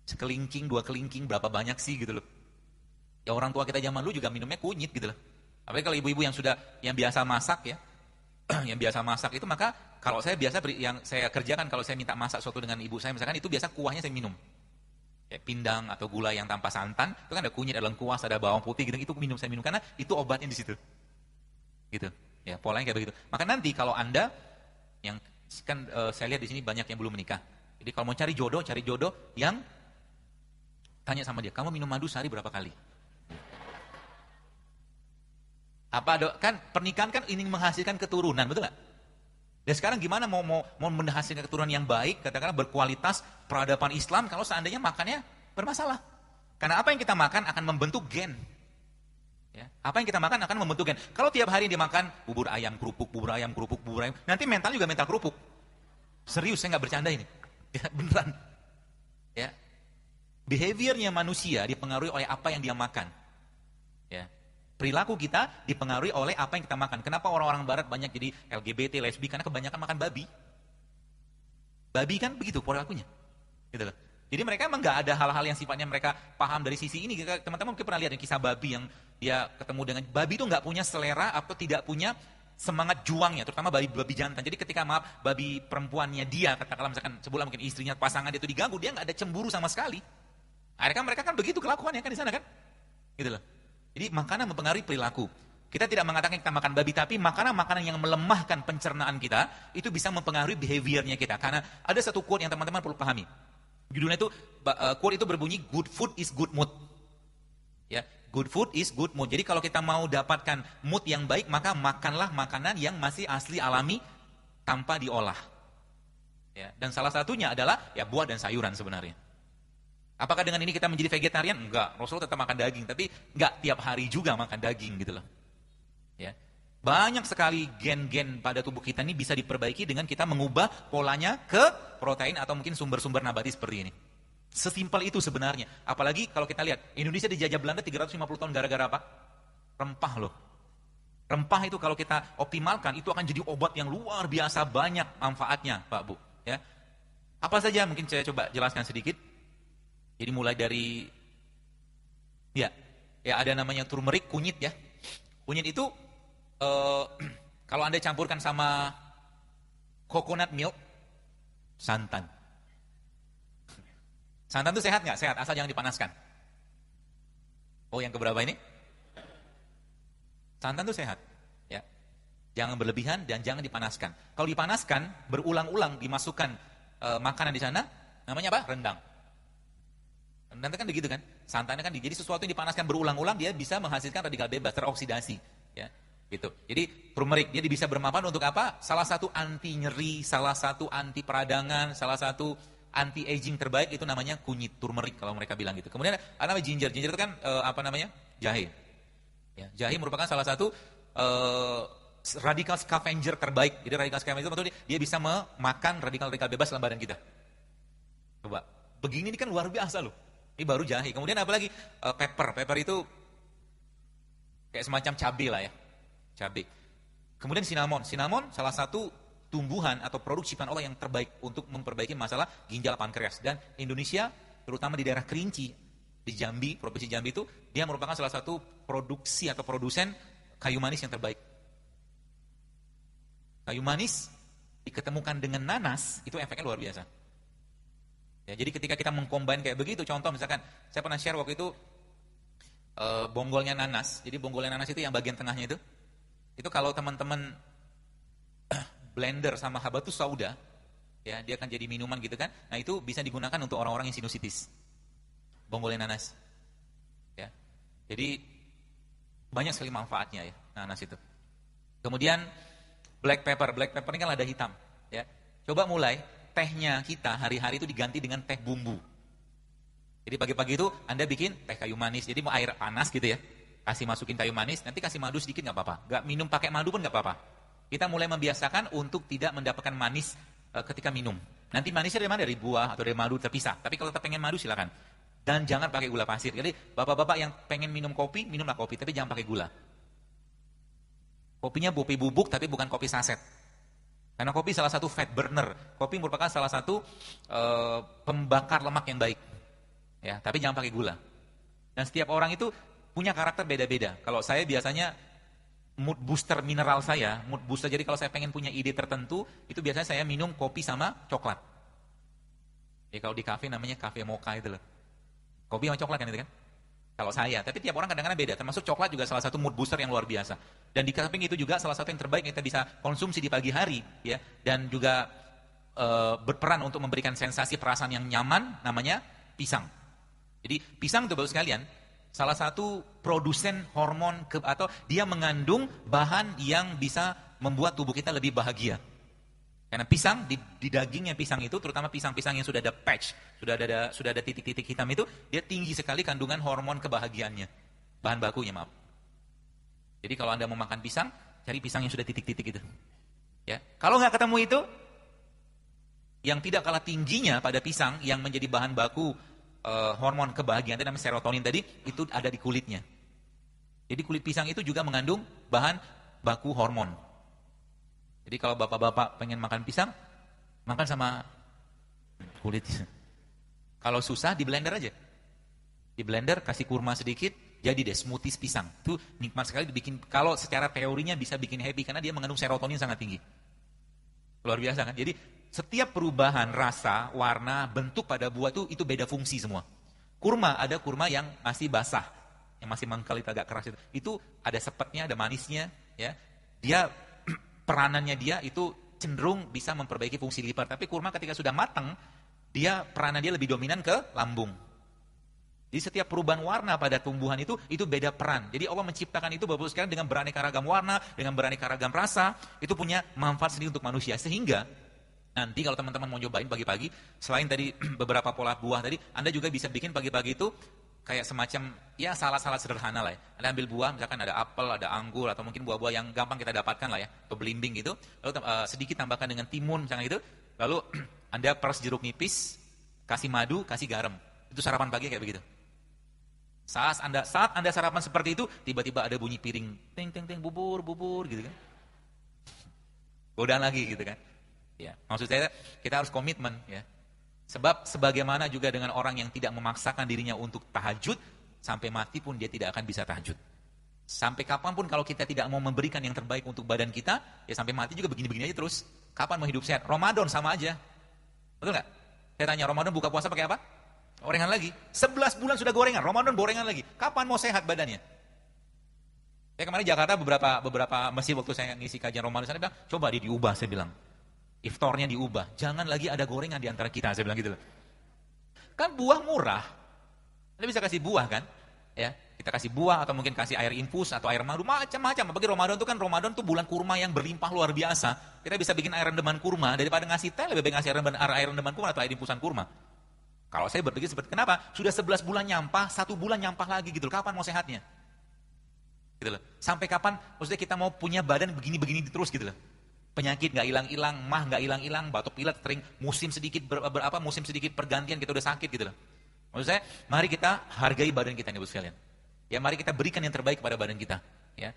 Sekelingking, 2 kelingking, berapa banyak sih gitu loh. Ya orang tua kita zaman dulu juga minumnya kunyit gitu loh. Apalagi kalau ibu-ibu yang biasa masak ya, yang biasa masak itu, maka kalau saya yang saya kerjakan kalau saya minta masak sesuatu dengan ibu saya, misalkan itu biasa kuahnya saya minum. Ya, pindang atau gula yang tanpa santan, itu kan ada kunyit, ada lengkuas, ada bawang putih gitu, itu saya minum karena itu obatnya di situ. Gitu. Ya, polanya kayak begitu. Maka nanti kalau Anda yang kan saya lihat di sini banyak yang belum menikah. Jadi kalau mau cari jodoh yang tanya sama dia, "Kamu minum madu sehari berapa kali?" Kan pernikahan kan ingin menghasilkan keturunan, betul nggak? Dan sekarang gimana mau menghasilkan keturunan yang baik, katakanlah berkualitas peradaban Islam, kalau seandainya makannya bermasalah? Karena apa yang kita makan akan membentuk gen. Ya, apa yang kita makan akan membentuk gen. Kalau tiap hari dimakan bubur ayam kerupuk, nanti mental juga mental kerupuk. Serius, saya nggak bercanda ini. Ya, beneran. Ya, behaviornya manusia dipengaruhi oleh apa yang dia makan. Ya. Perilaku kita dipengaruhi oleh apa yang kita makan. Kenapa orang-orang barat banyak jadi LGBT, lesbi? Karena kebanyakan makan babi. Babi kan begitu perilakunya. Gitu loh. Jadi mereka emang nggak ada hal-hal yang sifatnya mereka paham dari sisi ini. Teman-teman mungkin pernah lihat kisah babi yang dia ketemu dengan babi itu nggak punya selera atau tidak punya semangat juangnya, terutama babi jantan. Jadi ketika babi perempuannya dia, katakanlah misalkan sebulan mungkin istrinya, pasangan dia itu diganggu, dia nggak ada cemburu sama sekali. Akhirnya kan mereka kan begitu kelakuannya kan di sana kan, gitu loh. Jadi makanan mempengaruhi perilaku. Kita tidak mengatakan kita makan babi, tapi makanan-makanan yang melemahkan pencernaan kita, itu bisa mempengaruhi behaviornya kita. Karena ada satu quote yang teman-teman perlu pahami. Judulnya itu, quote itu berbunyi, good food is good mood. Ya, good food is good mood. Jadi kalau kita mau dapatkan mood yang baik, maka makanlah makanan yang masih asli alami, tanpa diolah. Ya, dan salah satunya adalah ya buah dan sayuran sebenarnya. Apakah dengan ini kita menjadi vegetarian? Enggak, Rasulullah tetap makan daging, tapi enggak tiap hari juga makan daging gitu loh. Ya. Banyak sekali gen-gen pada tubuh kita ini bisa diperbaiki dengan kita mengubah polanya ke protein atau mungkin sumber-sumber nabati seperti ini. Sesimpel itu sebenarnya. Apalagi kalau kita lihat, Indonesia dijajah Belanda 350 tahun gara-gara apa? Rempah loh. Rempah itu kalau kita optimalkan, itu akan jadi obat yang luar biasa banyak manfaatnya, Pak Bu. Ya. Apa saja mungkin saya coba jelaskan sedikit. Jadi mulai dari ya ada namanya turmeric, kunyit ya. Kunyit itu kalau Anda campurkan sama coconut milk, santan. Santan itu sehat nggak? Sehat, asal jangan dipanaskan. Oh, yang keberapa ini? Santan itu sehat, ya. Jangan berlebihan dan jangan dipanaskan. Kalau dipanaskan, berulang-ulang dimasukkan makanan di sana, namanya apa? Rendang. Nanti kan begitu kan, santannya kan jadi sesuatu yang dipanaskan berulang-ulang dia bisa menghasilkan radikal bebas, teroksidasi. Ya. Gitu. Jadi turmeric dia bisa bermanfaat untuk apa? Salah satu anti nyeri, salah satu anti peradangan, salah satu anti aging terbaik itu namanya kunyit turmeric kalau mereka bilang gitu. Kemudian ada namanya ginger. Ginger itu kan apa namanya? Jahe. Ya, jahe merupakan salah satu radikal scavenger terbaik. Jadi radikal scavenger itu maksudnya dia bisa memakan radikal-radikal bebas dalam badan kita. Coba. Begini ini kan luar biasa loh. Ini baru jahe. Kemudian apalagi pepper. Pepper itu kayak semacam cabai lah ya. Cabai. Kemudian cinnamon. Cinnamon salah satu tumbuhan atau produk ciptaan Allah yang terbaik untuk memperbaiki masalah ginjal pankreas. Dan Indonesia, terutama di daerah Kerinci, di Jambi, Provinsi Jambi itu, dia merupakan salah satu produksi atau produsen kayu manis yang terbaik. Kayu manis diketemukan dengan nanas, itu efeknya luar biasa. Ya, jadi ketika kita mengcombine kayak begitu, contoh misalkan, saya pernah share waktu itu, bonggolnya nanas. Jadi bonggolnya nanas itu yang bagian tengahnya itu kalau teman-teman blender sama habatus sauda, ya dia akan jadi minuman gitu kan. Nah itu bisa digunakan untuk orang-orang yang sinusitis. Bonggolnya nanas. Ya. Jadi banyak sekali manfaatnya ya nanas itu. Kemudian black pepper. Black pepper ini kan lada hitam, ya. Coba mulai tehnya kita hari-hari itu diganti dengan teh bumbu. Jadi pagi-pagi itu Anda bikin teh kayu manis. Jadi mau air panas gitu ya. Kasih masukin kayu manis, nanti kasih madu sedikit nggak apa-apa. Nggak minum pakai madu pun nggak apa-apa. Kita mulai membiasakan untuk tidak mendapatkan manis ketika minum. Nanti manisnya dari mana? Dari buah atau dari madu terpisah. Tapi kalau kita pengen madu silakan. Dan jangan pakai gula pasir. Jadi bapak-bapak yang pengen minum kopi, minumlah kopi, tapi jangan pakai gula. Kopinya kopi bubuk tapi bukan kopi saset. Karena kopi salah satu fat burner. Kopi merupakan salah satu pembakar lemak yang baik. Ya, tapi jangan pakai gula. Dan setiap orang itu punya karakter beda-beda. Kalau saya biasanya mood booster mineral saya, mood booster. Jadi kalau saya pengen punya ide tertentu, itu biasanya saya minum kopi sama coklat. Ya kalau di kafe namanya kafe mocha itu loh. Kopi sama coklat kan itu kan? Kalau saya, tapi tiap orang kadang-kadang beda. Termasuk coklat juga salah satu mood booster yang luar biasa. Dan di samping itu juga salah satu yang terbaik yang kita bisa konsumsi di pagi hari, ya. Dan juga berperan untuk memberikan sensasi perasaan yang nyaman, namanya pisang. Jadi pisang itu bagus sekalian. Salah satu produsen hormon atau dia mengandung bahan yang bisa membuat tubuh kita lebih bahagia. Karena pisang di dagingnya pisang itu, terutama pisang-pisang yang sudah ada patch, sudah ada titik-titik hitam itu, dia tinggi sekali kandungan hormon kebahagiaannya. Bahan bakunya, maaf. Jadi kalau Anda mau makan pisang, cari pisang yang sudah titik-titik itu. Ya, kalau nggak ketemu itu, yang tidak kalah tingginya pada pisang yang menjadi bahan baku hormon kebahagiaan itu namanya serotonin tadi, itu ada di kulitnya. Jadi kulit pisang itu juga mengandung bahan baku hormon. Jadi kalau bapak-bapak pengen makan pisang, makan sama kulit. Kalau susah di blender aja. Di blender kasih kurma sedikit, jadi deh smoothies pisang. Itu nikmat sekali dibikin. Kalau secara teorinya bisa bikin happy karena dia mengandung serotonin sangat tinggi. Luar biasa kan? Jadi setiap perubahan rasa, warna, bentuk pada buah itu beda fungsi semua. Kurma, ada kurma yang masih basah, yang masih mengkal itu agak keras itu. Itu ada sepetnya, ada manisnya, ya. Dia peranannya dia itu cenderung bisa memperbaiki fungsi liver. Tapi kurma ketika sudah matang, peranan dia lebih dominan ke lambung. Jadi setiap perubahan warna pada tumbuhan itu beda peran. Jadi Allah menciptakan itu Bapak sekalian dengan beraneka ragam warna, dengan beraneka ragam rasa, itu punya manfaat sendiri untuk manusia. Sehingga nanti kalau teman-teman mau nyobain pagi-pagi, selain tadi beberapa pola buah tadi, Anda juga bisa bikin pagi-pagi itu kayak semacam ya salad-salad sederhana lah ya. Anda ambil buah, misalkan ada apel, ada anggur, atau mungkin buah-buah yang gampang kita dapatkan lah ya, atau belimbing gitu. Lalu sedikit tambahkan dengan timun misalnya itu. Lalu Anda peras jeruk nipis, kasih madu, kasih garam. Itu sarapan pagi kayak begitu. Saat Anda sarapan seperti itu, tiba-tiba ada bunyi piring, ting ting ting bubur gitu kan. Godaan lagi gitu kan. Ya, maksud saya kita harus komitmen ya. Sebab sebagaimana juga dengan orang yang tidak memaksakan dirinya untuk tahajud, sampai mati pun dia tidak akan bisa tahajud. Sampai kapanpun kalau kita tidak mau memberikan yang terbaik untuk badan kita, ya sampai mati juga begini-begini aja terus. Kapan mau hidup sehat? Ramadan sama aja. Betul nggak? Saya tanya, Ramadan buka puasa pakai apa? Gorengan lagi. 11 bulan sudah gorengan, Ramadan gorengan lagi. Kapan mau sehat badannya? Ya kemarin Jakarta beberapa masjid waktu saya ngisi kajian Ramadan saya bilang, coba diubah, saya bilang. Iftarnya diubah, jangan lagi ada gorengan di antara kita, saya bilang gitu loh. Kan buah murah, Anda bisa kasih buah kan? Ya, kita kasih buah atau mungkin kasih air infus atau air madu macam-macam. Apalagi Ramadan tuh bulan kurma yang berlimpah luar biasa. Kita bisa bikin air rendaman kurma daripada ngasih teh, lebih baik ngasih air rendaman kurma atau air infusan kurma. Kalau saya berpikir seperti kenapa? Sudah 11 bulan nyampah, 1 bulan nyampah lagi gitu. Kapan mau sehatnya? Gitu loh. Sampai kapan maksudnya kita mau punya badan begini-begini terus gitu loh. Penyakit nggak hilang-hilang, mah nggak hilang-hilang, batuk pilek sering, musim sedikit musim sedikit pergantian kita udah sakit gitu loh. Maksud saya, mari kita hargai badan kita nih Bu sekalian. Ya, mari kita berikan yang terbaik kepada badan kita, ya.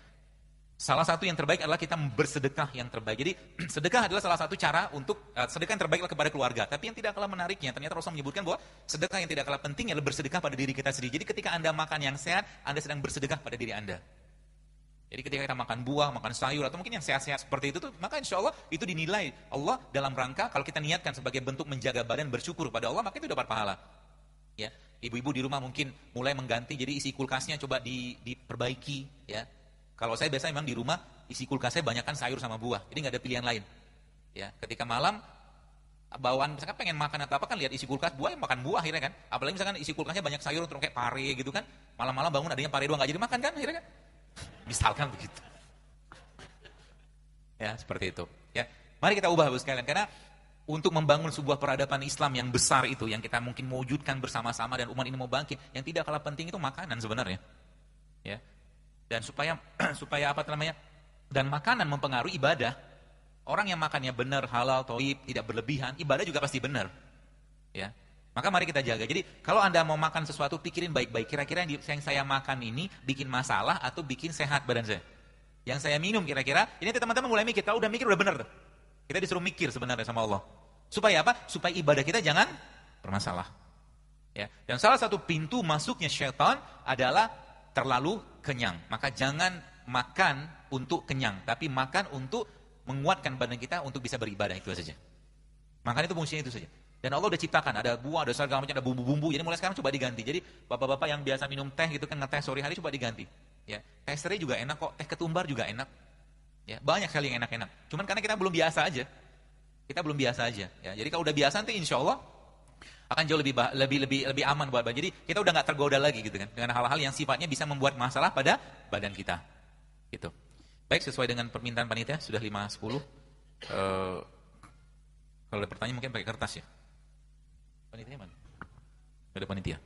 Salah satu yang terbaik adalah kita bersedekah yang terbaik. Jadi, sedekah adalah salah satu cara untuk sedekah yang terbaik kepada keluarga. Tapi yang tidak kalah menariknya, ternyata Rasul menyebutkan bahwa sedekah yang tidak kalah penting adalah bersedekah pada diri kita sendiri. Jadi, ketika Anda makan yang sehat, Anda sedang bersedekah pada diri Anda. Jadi ketika kita makan buah, makan sayur, atau mungkin yang sehat-sehat seperti itu tuh, maka insya Allah itu dinilai Allah dalam rangka kalau kita niatkan sebagai bentuk menjaga badan, bersyukur pada Allah, maka itu dapat pahala. Ya, ibu-ibu di rumah mungkin mulai mengganti, jadi isi kulkasnya coba diperbaiki. Ya, kalau saya biasanya memang di rumah isi kulkasnya banyakkan sayur sama buah, jadi nggak ada pilihan lain. Ya, ketika malam bawaan misalkan pengen makan atau apa kan lihat isi kulkas buah, makan buah akhirnya kan. Apalagi misalkan isi kulkasnya banyak sayur terus kayak pare gitu kan, malam-malam bangun adanya pare doang nggak jadi makan kan akhirnya kan. Misalkan begitu. Ya, seperti itu. Ya, mari kita ubah Bu sekalian karena untuk membangun sebuah peradaban Islam yang besar itu yang kita mungkin mewujudkan bersama-sama dan umat ini mau bangkit, yang tidak kalah penting itu makanan sebenarnya. Ya. Dan supaya supaya apa namanya? Dan makanan mempengaruhi ibadah. Orang yang makannya benar, halal, thayyib, tidak berlebihan, ibadah juga pasti benar. Ya. Maka mari kita jaga. Jadi kalau Anda mau makan sesuatu, pikirin baik-baik. Kira-kira yang saya makan ini bikin masalah atau bikin sehat badan saya? Yang saya minum kira-kira, ini teman-teman mulai mikir. Kalau udah mikir udah benar tuh. Kita disuruh mikir sebenarnya sama Allah. Supaya apa? Supaya ibadah kita jangan bermasalah. Ya. Dan salah satu pintu masuknya syaitan adalah terlalu kenyang. Maka jangan makan untuk kenyang, tapi makan untuk menguatkan badan kita untuk bisa beribadah, itu saja. Makan itu fungsinya itu saja. Dan Allah udah ciptakan, ada buah, ada segala macam, ada bumbu-bumbu. Jadi mulai sekarang coba diganti. Jadi bapak-bapak yang biasa minum teh gitu kan, ngeteh sore hari coba diganti. Ya, teh serai juga enak kok, teh ketumbar juga enak. Ya, banyak sekali yang enak-enak. Cuman karena kita belum biasa aja. Kita belum biasa aja. Ya, jadi kalau udah biasa nanti insya Allah akan jauh lebih aman buat badan. Jadi kita udah nggak tergoda lagi gitu kan dengan hal-hal yang sifatnya bisa membuat masalah pada badan kita. Gitu. Baik, sesuai dengan permintaan panitia sudah 5:10. Kalau ada pertanyaan mungkin pakai kertas ya. Panitia mana? Ada panitia.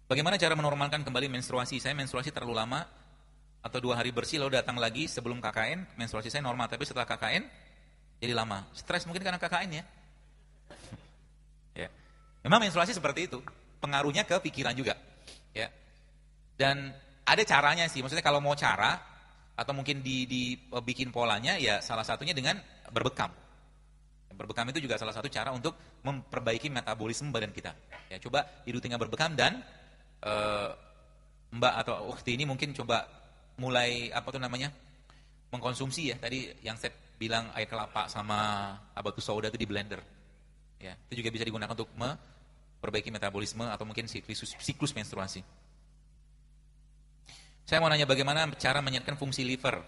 Bagaimana cara menormalkan kembali menstruasi? Saya menstruasi terlalu lama atau 2 hari bersih lalu datang lagi sebelum KKN, menstruasi saya normal, tapi setelah KKN jadi lama. Stres mungkin karena KKN ya. Ya. Memang menstruasi seperti itu, pengaruhnya ke pikiran juga. Ya. Dan ada caranya sih, maksudnya kalau mau cara atau mungkin dibikin polanya ya salah satunya dengan berbekam. Berbekam itu juga salah satu cara untuk memperbaiki metabolisme badan kita. Ya, coba dirutinkan berbekam dan Mbak atau ukhti ini mungkin coba mulai mengkonsumsi ya tadi yang saya bilang air kelapa sama habatus sauda itu di blender. Ya, itu juga bisa digunakan untuk memperbaiki metabolisme atau mungkin siklus menstruasi. Saya mau nanya bagaimana cara menyehatkan fungsi liver.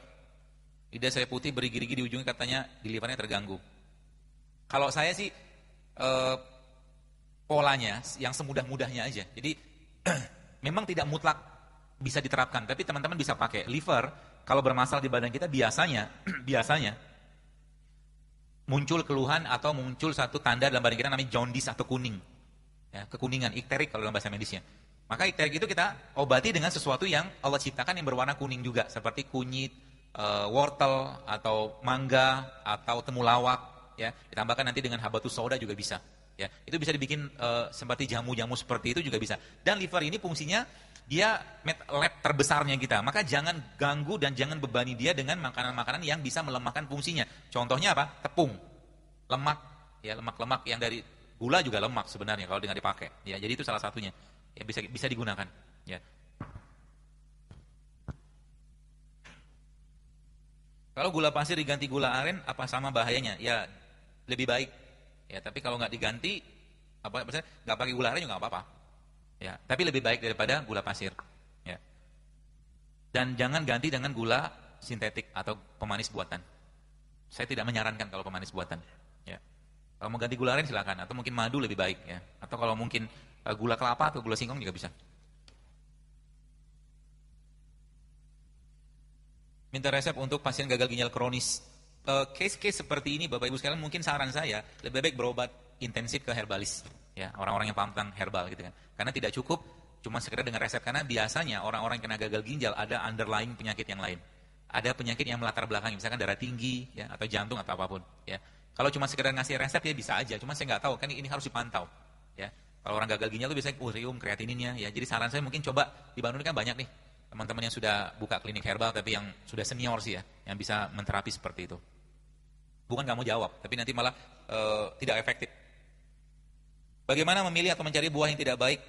Lidah saya putih berigi-rigi di ujungnya katanya di livernya terganggu. Kalau saya sih polanya yang semudah-mudahnya aja. Jadi memang tidak mutlak bisa diterapkan, tapi teman-teman bisa pakai. Liver kalau bermasalah di badan kita biasanya muncul keluhan atau muncul satu tanda dalam badan kita namanya jaundice atau kuning. Ya, kekuningan, ikterik kalau dalam bahasa medisnya. Maka ikterik itu kita obati dengan sesuatu yang Allah ciptakan yang berwarna kuning juga, seperti kunyit, wortel atau mangga atau temulawak, ya. Ditambahkan nanti dengan habatus sauda juga bisa, ya. Itu bisa dibikin seperti jamu-jamu seperti itu juga bisa. Dan liver ini fungsinya dia lab terbesarnya kita. Maka jangan ganggu dan jangan bebani dia dengan makanan-makanan yang bisa melemahkan fungsinya. Contohnya apa? Tepung, lemak, ya lemak-lemak yang dari gula juga lemak sebenarnya kalau dengan dipakai. Ya, jadi itu salah satunya. Ya bisa digunakan, ya. Kalau gula pasir diganti gula aren apa sama bahayanya? Ya lebih baik. Ya, tapi kalau nggak diganti misalnya nggak pakai gula aren juga nggak apa-apa. Ya, tapi lebih baik daripada gula pasir. Ya. Dan jangan ganti dengan gula sintetik atau pemanis buatan. Saya tidak menyarankan kalau pemanis buatan. Ya. Kalau mau ganti gula aren silakan, atau mungkin madu lebih baik ya. Atau kalau mungkin gula kelapa atau gula singkong juga bisa. Minta resep untuk pasien gagal ginjal kronis. Case-case seperti ini Bapak Ibu sekalian, mungkin saran saya lebih baik berobat intensif ke herbalis. Ya, orang-orang yang paham tentang herbal gitu kan. Karena tidak cukup cuma sekedar dengan resep, karena biasanya orang-orang yang kena gagal ginjal ada underlying penyakit yang lain. Ada penyakit yang melatar belakang, misalkan darah tinggi ya, atau jantung atau apapun ya. Kalau cuma sekedar ngasih resep ya bisa aja, cuma saya nggak tahu kan ini harus dipantau ya. Kalau orang gagal ginjal itu biasanya urium, kreatininnya ya. Jadi saran saya mungkin coba di Bandung ini kan banyak nih teman-teman yang sudah buka klinik herbal, tapi yang sudah senior sih ya, yang bisa menterapi seperti itu. Bukan kamu jawab, tapi nanti malah tidak efektif. Bagaimana memilih atau mencari buah yang tidak baik?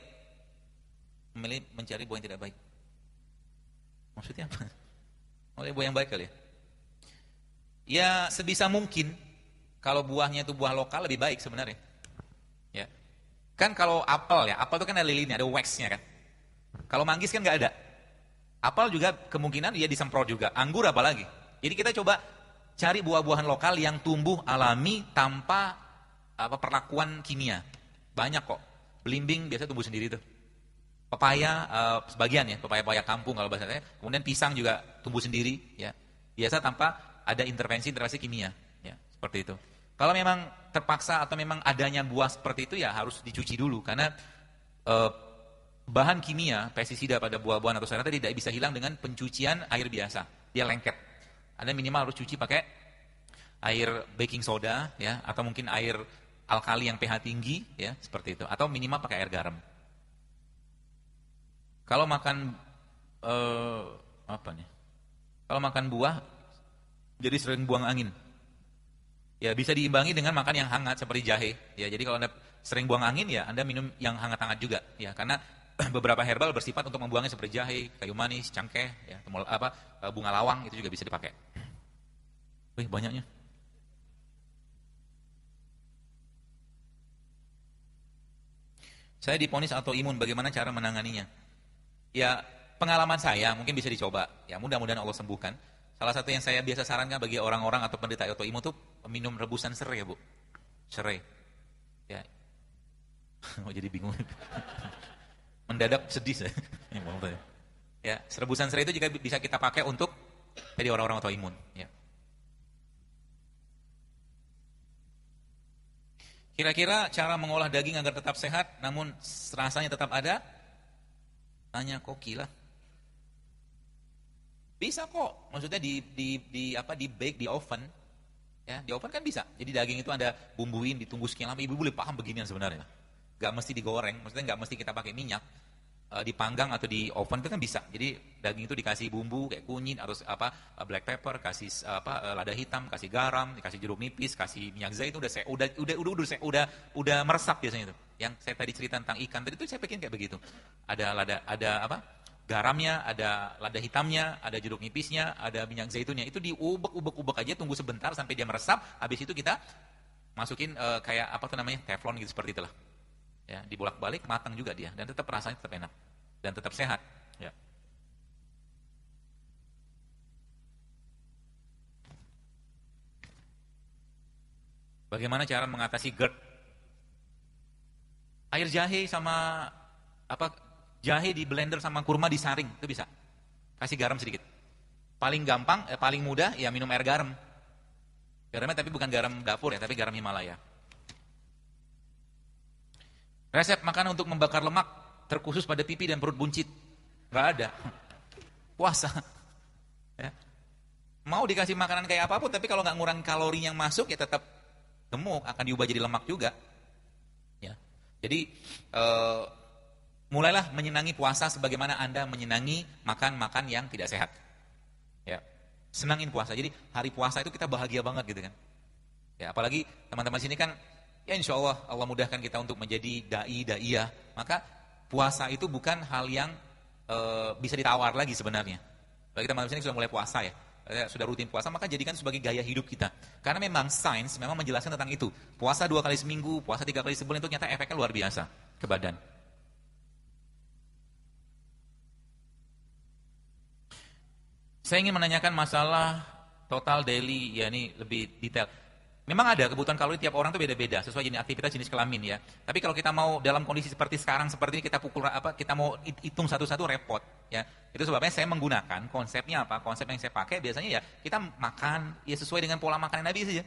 Mencari buah yang tidak baik. Maksudnya apa? Oleh buah yang baik kali ya? Ya sebisa mungkin kalau buahnya itu buah lokal lebih baik sebenarnya. Ya. Kan kalau apel ya, apel itu kan ada lilinnya, ada waxnya kan. Kalau manggis kan nggak ada. Apel juga kemungkinan dia disemprot juga. Anggur apalagi. Jadi kita coba cari buah-buahan lokal yang tumbuh alami tanpa perlakuan kimia. Banyak kok. Belimbing biasa tumbuh sendiri tuh. Pepaya sebagian ya, pepaya kampung kalau bahasa saya. Kemudian pisang juga tumbuh sendiri ya. Biasa tanpa ada intervensi kimia ya, seperti itu. Kalau memang terpaksa atau memang adanya buah seperti itu ya harus dicuci dulu, karena bahan kimia, pestisida pada buah-buahan atau sayuran tidak bisa hilang dengan pencucian air biasa. Dia lengket. Anda minimal harus cuci pakai air baking soda ya, atau mungkin air alkali yang pH tinggi ya, seperti itu. Atau minimal pakai air garam. Kalau makan Kalau makan buah jadi sering buang angin. Ya bisa diimbangi dengan makan yang hangat seperti jahe. Ya, jadi kalau Anda sering buang angin ya Anda minum yang hangat-hangat juga ya, karena beberapa herbal bersifat untuk membuangnya seperti jahe, kayu manis, cangkeh, ya, bunga lawang itu juga bisa dipakai. Wih, banyaknya. Saya diponis autoimun, bagaimana cara menanganinya? Ya, pengalaman saya mungkin bisa dicoba. Ya, mudah-mudahan Allah sembuhkan. Salah satu yang saya biasa sarankan bagi orang-orang atau penderita autoimun itu minum rebusan serai ya, Bu. Serai. Ya. Oh, jadi bingung. Mendadak sedih saya. Ya, rebusan serai itu juga bisa kita pakai untuk jadi orang-orang autoimun. Ya. Kira-kira cara mengolah daging agar tetap sehat, namun rasanya tetap ada? Tanya koki lah. Bisa kok, maksudnya di bake di oven, ya di oven kan bisa. Jadi daging itu Anda bumbuin, ditunggu sekian lama. Ibu boleh paham beginian sebenarnya. Gak mesti digoreng, maksudnya gak mesti kita pakai minyak. Dipanggang atau di oven itu kan bisa. Jadi daging itu dikasih bumbu kayak kunyit atau black pepper, kasih lada hitam, kasih garam, dikasih jeruk nipis, kasih minyak zaitun, udah meresap biasanya itu. Yang saya tadi cerita tentang ikan tadi itu saya bikin kayak begitu. Garamnya, ada lada hitamnya, ada jeruk nipisnya, ada minyak zaitunnya. Itu diubek-ubek aja, tunggu sebentar sampai dia meresap. Habis itu kita masukin kayak teflon gitu, seperti itulah. Ya, dibolak-balik matang juga dia dan tetap rasanya tetap enak dan tetap sehat ya. Bagaimana cara mengatasi GERD? Air jahe sama jahe di blender sama kurma disaring, itu bisa. Kasih garam sedikit. Paling gampang, paling mudah ya minum air garam. Garamnya tapi bukan garam dapur ya, tapi garam Himalaya. Resep makanan untuk membakar lemak terkhusus pada pipi dan perut buncit. Gak ada. Puasa. Ya. Mau dikasih makanan kayak apapun, tapi kalau nggak ngurangin kalori yang masuk ya tetap gemuk, akan diubah jadi lemak juga. Ya. Jadi mulailah menyenangi puasa sebagaimana Anda menyenangi makan-makan yang tidak sehat. Ya. Senangin puasa. Jadi hari puasa itu kita bahagia banget gitu kan. Ya, apalagi teman-teman sini kan ya insya Allah mudahkan kita untuk menjadi da'iyah. Maka puasa itu bukan hal yang bisa ditawar lagi sebenarnya. Bagi teman-teman sini sudah mulai puasa ya, sudah rutin puasa, maka jadikan sebagai gaya hidup kita. Karena memang sains memang menjelaskan tentang itu. Puasa 2 kali seminggu, puasa 3 kali sebulan itu ternyata efeknya luar biasa ke badan. Saya ingin menanyakan masalah Total daily, ya ini lebih detail. Memang ada kebutuhan kalori tiap orang tuh beda-beda sesuai jenis aktivitas, jenis kelamin ya. Tapi kalau kita mau dalam kondisi seperti sekarang seperti ini kita kita mau hitung satu-satu repot ya. Itu sebabnya saya menggunakan konsepnya apa? Konsep yang saya pakai biasanya ya kita makan ya sesuai dengan pola makanan Nabi saja.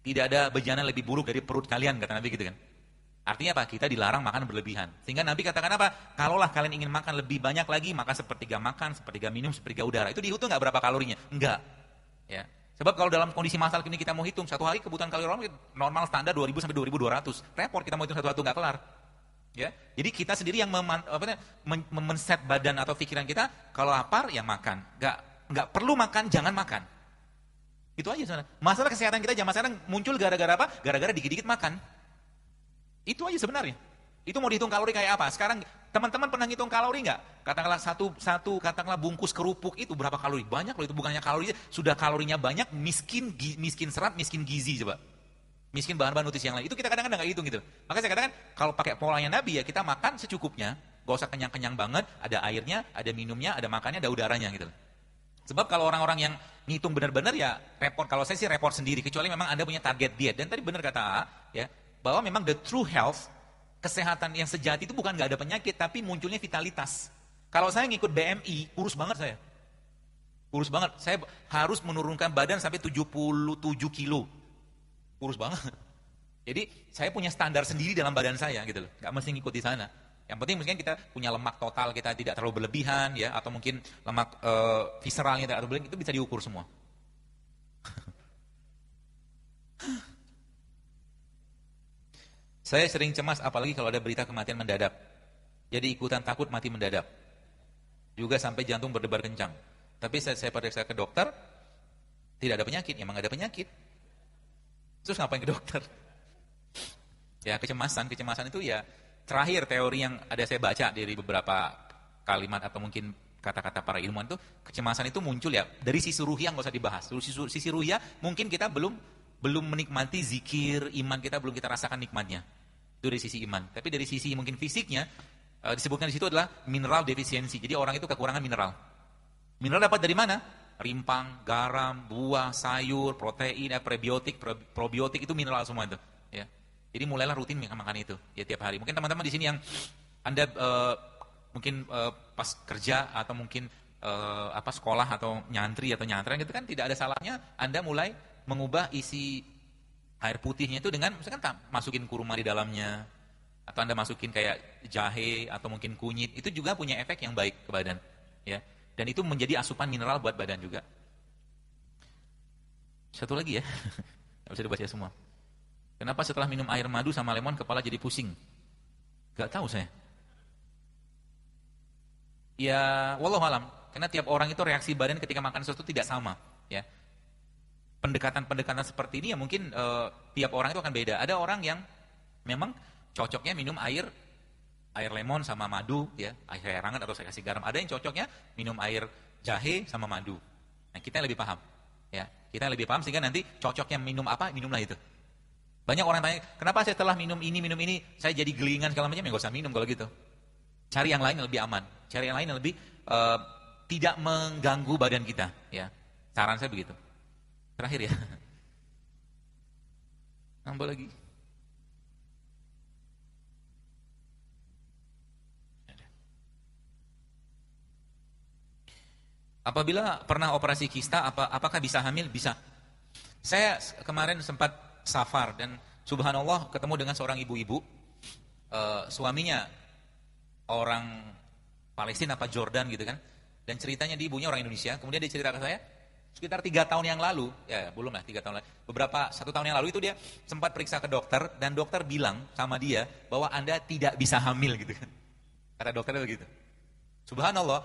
Tidak ada bejana lebih buruk dari perut kalian kata Nabi gitu kan. Artinya apa? Kita dilarang makan berlebihan. Sehingga Nabi katakan apa? Kalaulah kalian ingin makan lebih banyak lagi, maka sepertiga makan, sepertiga minum, sepertiga udara. Itu dihitung nggak berapa kalorinya? Enggak. Ya. Sebab kalau dalam kondisi masalah ini kita mau hitung, satu hari kebutuhan kalori orang normal standar 2000 sampai 2200. Repot kita mau hitung satu-satu nggak kelar. Ya. Jadi kita sendiri yang men-set badan atau pikiran kita, kalau lapar ya makan. Nggak perlu makan, jangan makan. Itu aja sebenarnya. Masalah kesehatan kita zaman sekarang muncul gara-gara apa? Gara-gara dikit-dikit makan. Itu aja sebenarnya. Itu mau dihitung kalori kayak apa? Sekarang teman-teman pernah ngitung kalori nggak? Katakanlah katakanlah bungkus kerupuk itu berapa kalori? Banyak loh, itu bukannya kalori, sudah kalorinya banyak, miskin serat, miskin gizi coba. Miskin bahan-bahan nutrisi yang lain. Itu kita kadang-kadang nggak hitung gitu. Makanya saya katakan kalau pakai polanya Nabi ya kita makan secukupnya, gak usah kenyang-kenyang banget, ada airnya, ada minumnya, ada makannya, ada udaranya gitu. Sebab kalau orang-orang yang ngitung benar-benar ya repot. Kalau saya sih repot sendiri, kecuali memang Anda punya target diet. Dan tadi benar kata A, ya, bahwa memang the true health, kesehatan yang sejati itu bukan nggak ada penyakit, tapi munculnya vitalitas. Kalau saya ngikut BMI, kurus banget saya. Kurus banget. Saya harus menurunkan badan sampai 77 kilo. Kurus banget. Jadi saya punya standar sendiri dalam badan saya gitu loh. Nggak mesti ngikut di sana. Yang penting mungkin kita punya lemak total kita tidak terlalu berlebihan ya, atau mungkin lemak visceralnya tidak terlalu berlebihan, itu bisa diukur semua. Saya sering cemas apalagi kalau ada berita kematian mendadak. Jadi ikutan takut mati mendadak. Juga sampai jantung berdebar kencang. Tapi saya periksa ke dokter, tidak ada penyakit, emang ada penyakit. Terus ngapain ke dokter? Ya kecemasan itu ya terakhir teori yang ada saya baca dari beberapa kalimat atau mungkin kata-kata para ilmuwan itu, kecemasan itu muncul ya dari sisi ruhiyah, nggak usah dibahas. Sisi ruhiyah mungkin kita belum menikmati zikir, iman kita belum kita rasakan nikmatnya. Itu dari sisi iman. Tapi dari sisi mungkin fisiknya, disebutkan di situ adalah mineral defisiensi. Jadi orang itu kekurangan mineral. Mineral dapat dari mana? Rimpang, garam, buah, sayur, protein, prebiotik, probiotik, itu mineral semua itu. Ya. Jadi mulailah rutin makan itu ya tiap hari. Mungkin teman-teman di sini yang Anda mungkin pas kerja atau mungkin sekolah atau nyantri atau nyantren gitu kan, tidak ada salahnya Anda mulai mengubah isi air putihnya itu dengan misalkan masukin kurma di dalamnya, atau Anda masukin kayak jahe atau mungkin kunyit, itu juga punya efek yang baik ke badan ya. Dan itu menjadi asupan mineral buat badan juga. Satu lagi ya, nggak bisa dibaca semua. Kenapa setelah minum air madu sama lemon kepala jadi pusing? Gak tahu saya. Ya, wallahualam. Karena tiap orang itu reaksi badan ketika makan sesuatu tidak sama ya. Pendekatan-pendekatan seperti ini ya mungkin tiap orang itu akan beda. Ada orang yang memang cocoknya minum air lemon sama madu ya, air hangat atau saya kasih garam. Ada yang cocoknya minum air jahe sama madu. Nah, kita yang lebih paham ya. Kita yang lebih paham sehingga nanti cocoknya minum apa, minumlah itu. Banyak orang tanya, kenapa saya setelah minum ini saya jadi gelingan segala macam? Ya enggak usah minum kalau gitu. Cari yang lain yang lebih aman. Cari yang lain yang lebih tidak mengganggu badan kita ya. Saran saya begitu. Terakhir ya. Nambah lagi. Apabila pernah operasi kista, apakah bisa hamil? Bisa. Saya kemarin sempat safar dan subhanallah ketemu dengan seorang ibu-ibu. Suaminya orang Palestina apa Jordan gitu kan. Dan ceritanya di ibunya orang Indonesia. Kemudian dia cerita ke saya, sekitar 3 tahun yang lalu, ya belum lah 3 tahun lalu, 1 tahun yang lalu itu dia sempat periksa ke dokter, dan dokter bilang sama dia bahwa Anda tidak bisa hamil gitu kan. Kata dokternya begitu. Subhanallah,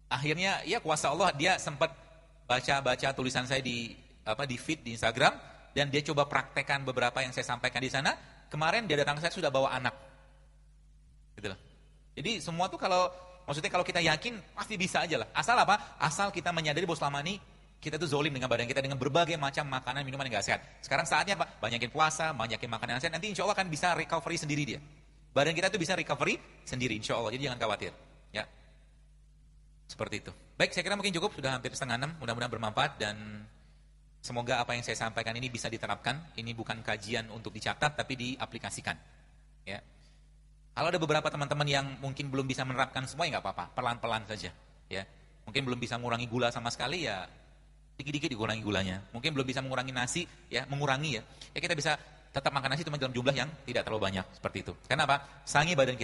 akhirnya ya kuasa Allah, dia sempat baca tulisan saya di feed di Instagram, dan dia coba praktekkan beberapa yang saya sampaikan di sana. Kemarin dia datang ke saya sudah bawa anak. Gitu loh. Jadi semua tuh maksudnya kalau kita yakin pasti bisa aja lah. Asal apa? Asal kita menyadari bahwa selama ini kita tuh zolim dengan badan kita dengan berbagai macam makanan, minuman yang gak sehat. Sekarang saatnya apa? Banyakin puasa, banyakin makanan yang sehat. Nanti insya Allah akan bisa recovery sendiri dia. Badan kita tuh bisa recovery sendiri insya Allah. Jadi jangan khawatir. Ya. Seperti itu. Baik, saya kira mungkin cukup, sudah hampir 5:30, mudah-mudahan bermanfaat dan semoga apa yang saya sampaikan ini bisa diterapkan. Ini bukan kajian untuk dicatat, tapi diaplikasikan. Ya. Kalau ada beberapa teman-teman yang mungkin belum bisa menerapkan semua, ya nggak apa-apa, pelan-pelan saja. Ya. Mungkin belum bisa mengurangi gula sama sekali, ya dikit-dikit dikurangi gulanya. Mungkin belum bisa mengurangi nasi, ya mengurangi ya. Ya kita bisa tetap makan nasi cuma dalam jumlah yang tidak terlalu banyak, seperti itu. Karena apa? Sayangi badan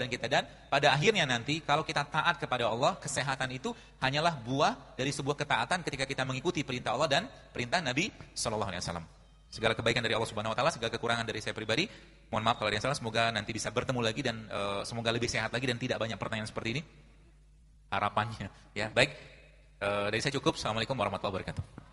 kita, dan pada akhirnya nanti kalau kita taat kepada Allah, kesehatan itu hanyalah buah dari sebuah ketaatan ketika kita mengikuti perintah Allah dan perintah Nabi Shallallahu Alaihi Wasallam. Segala kebaikan dari Allah Subhanahu Wa Taala, segala kekurangan dari saya pribadi. Mohon maaf kalau ada yang salah. Semoga nanti bisa bertemu lagi dan semoga lebih sehat lagi dan tidak banyak pertanyaan seperti ini. Harapannya, ya baik. Dari saya cukup. Assalamualaikum warahmatullahi wabarakatuh.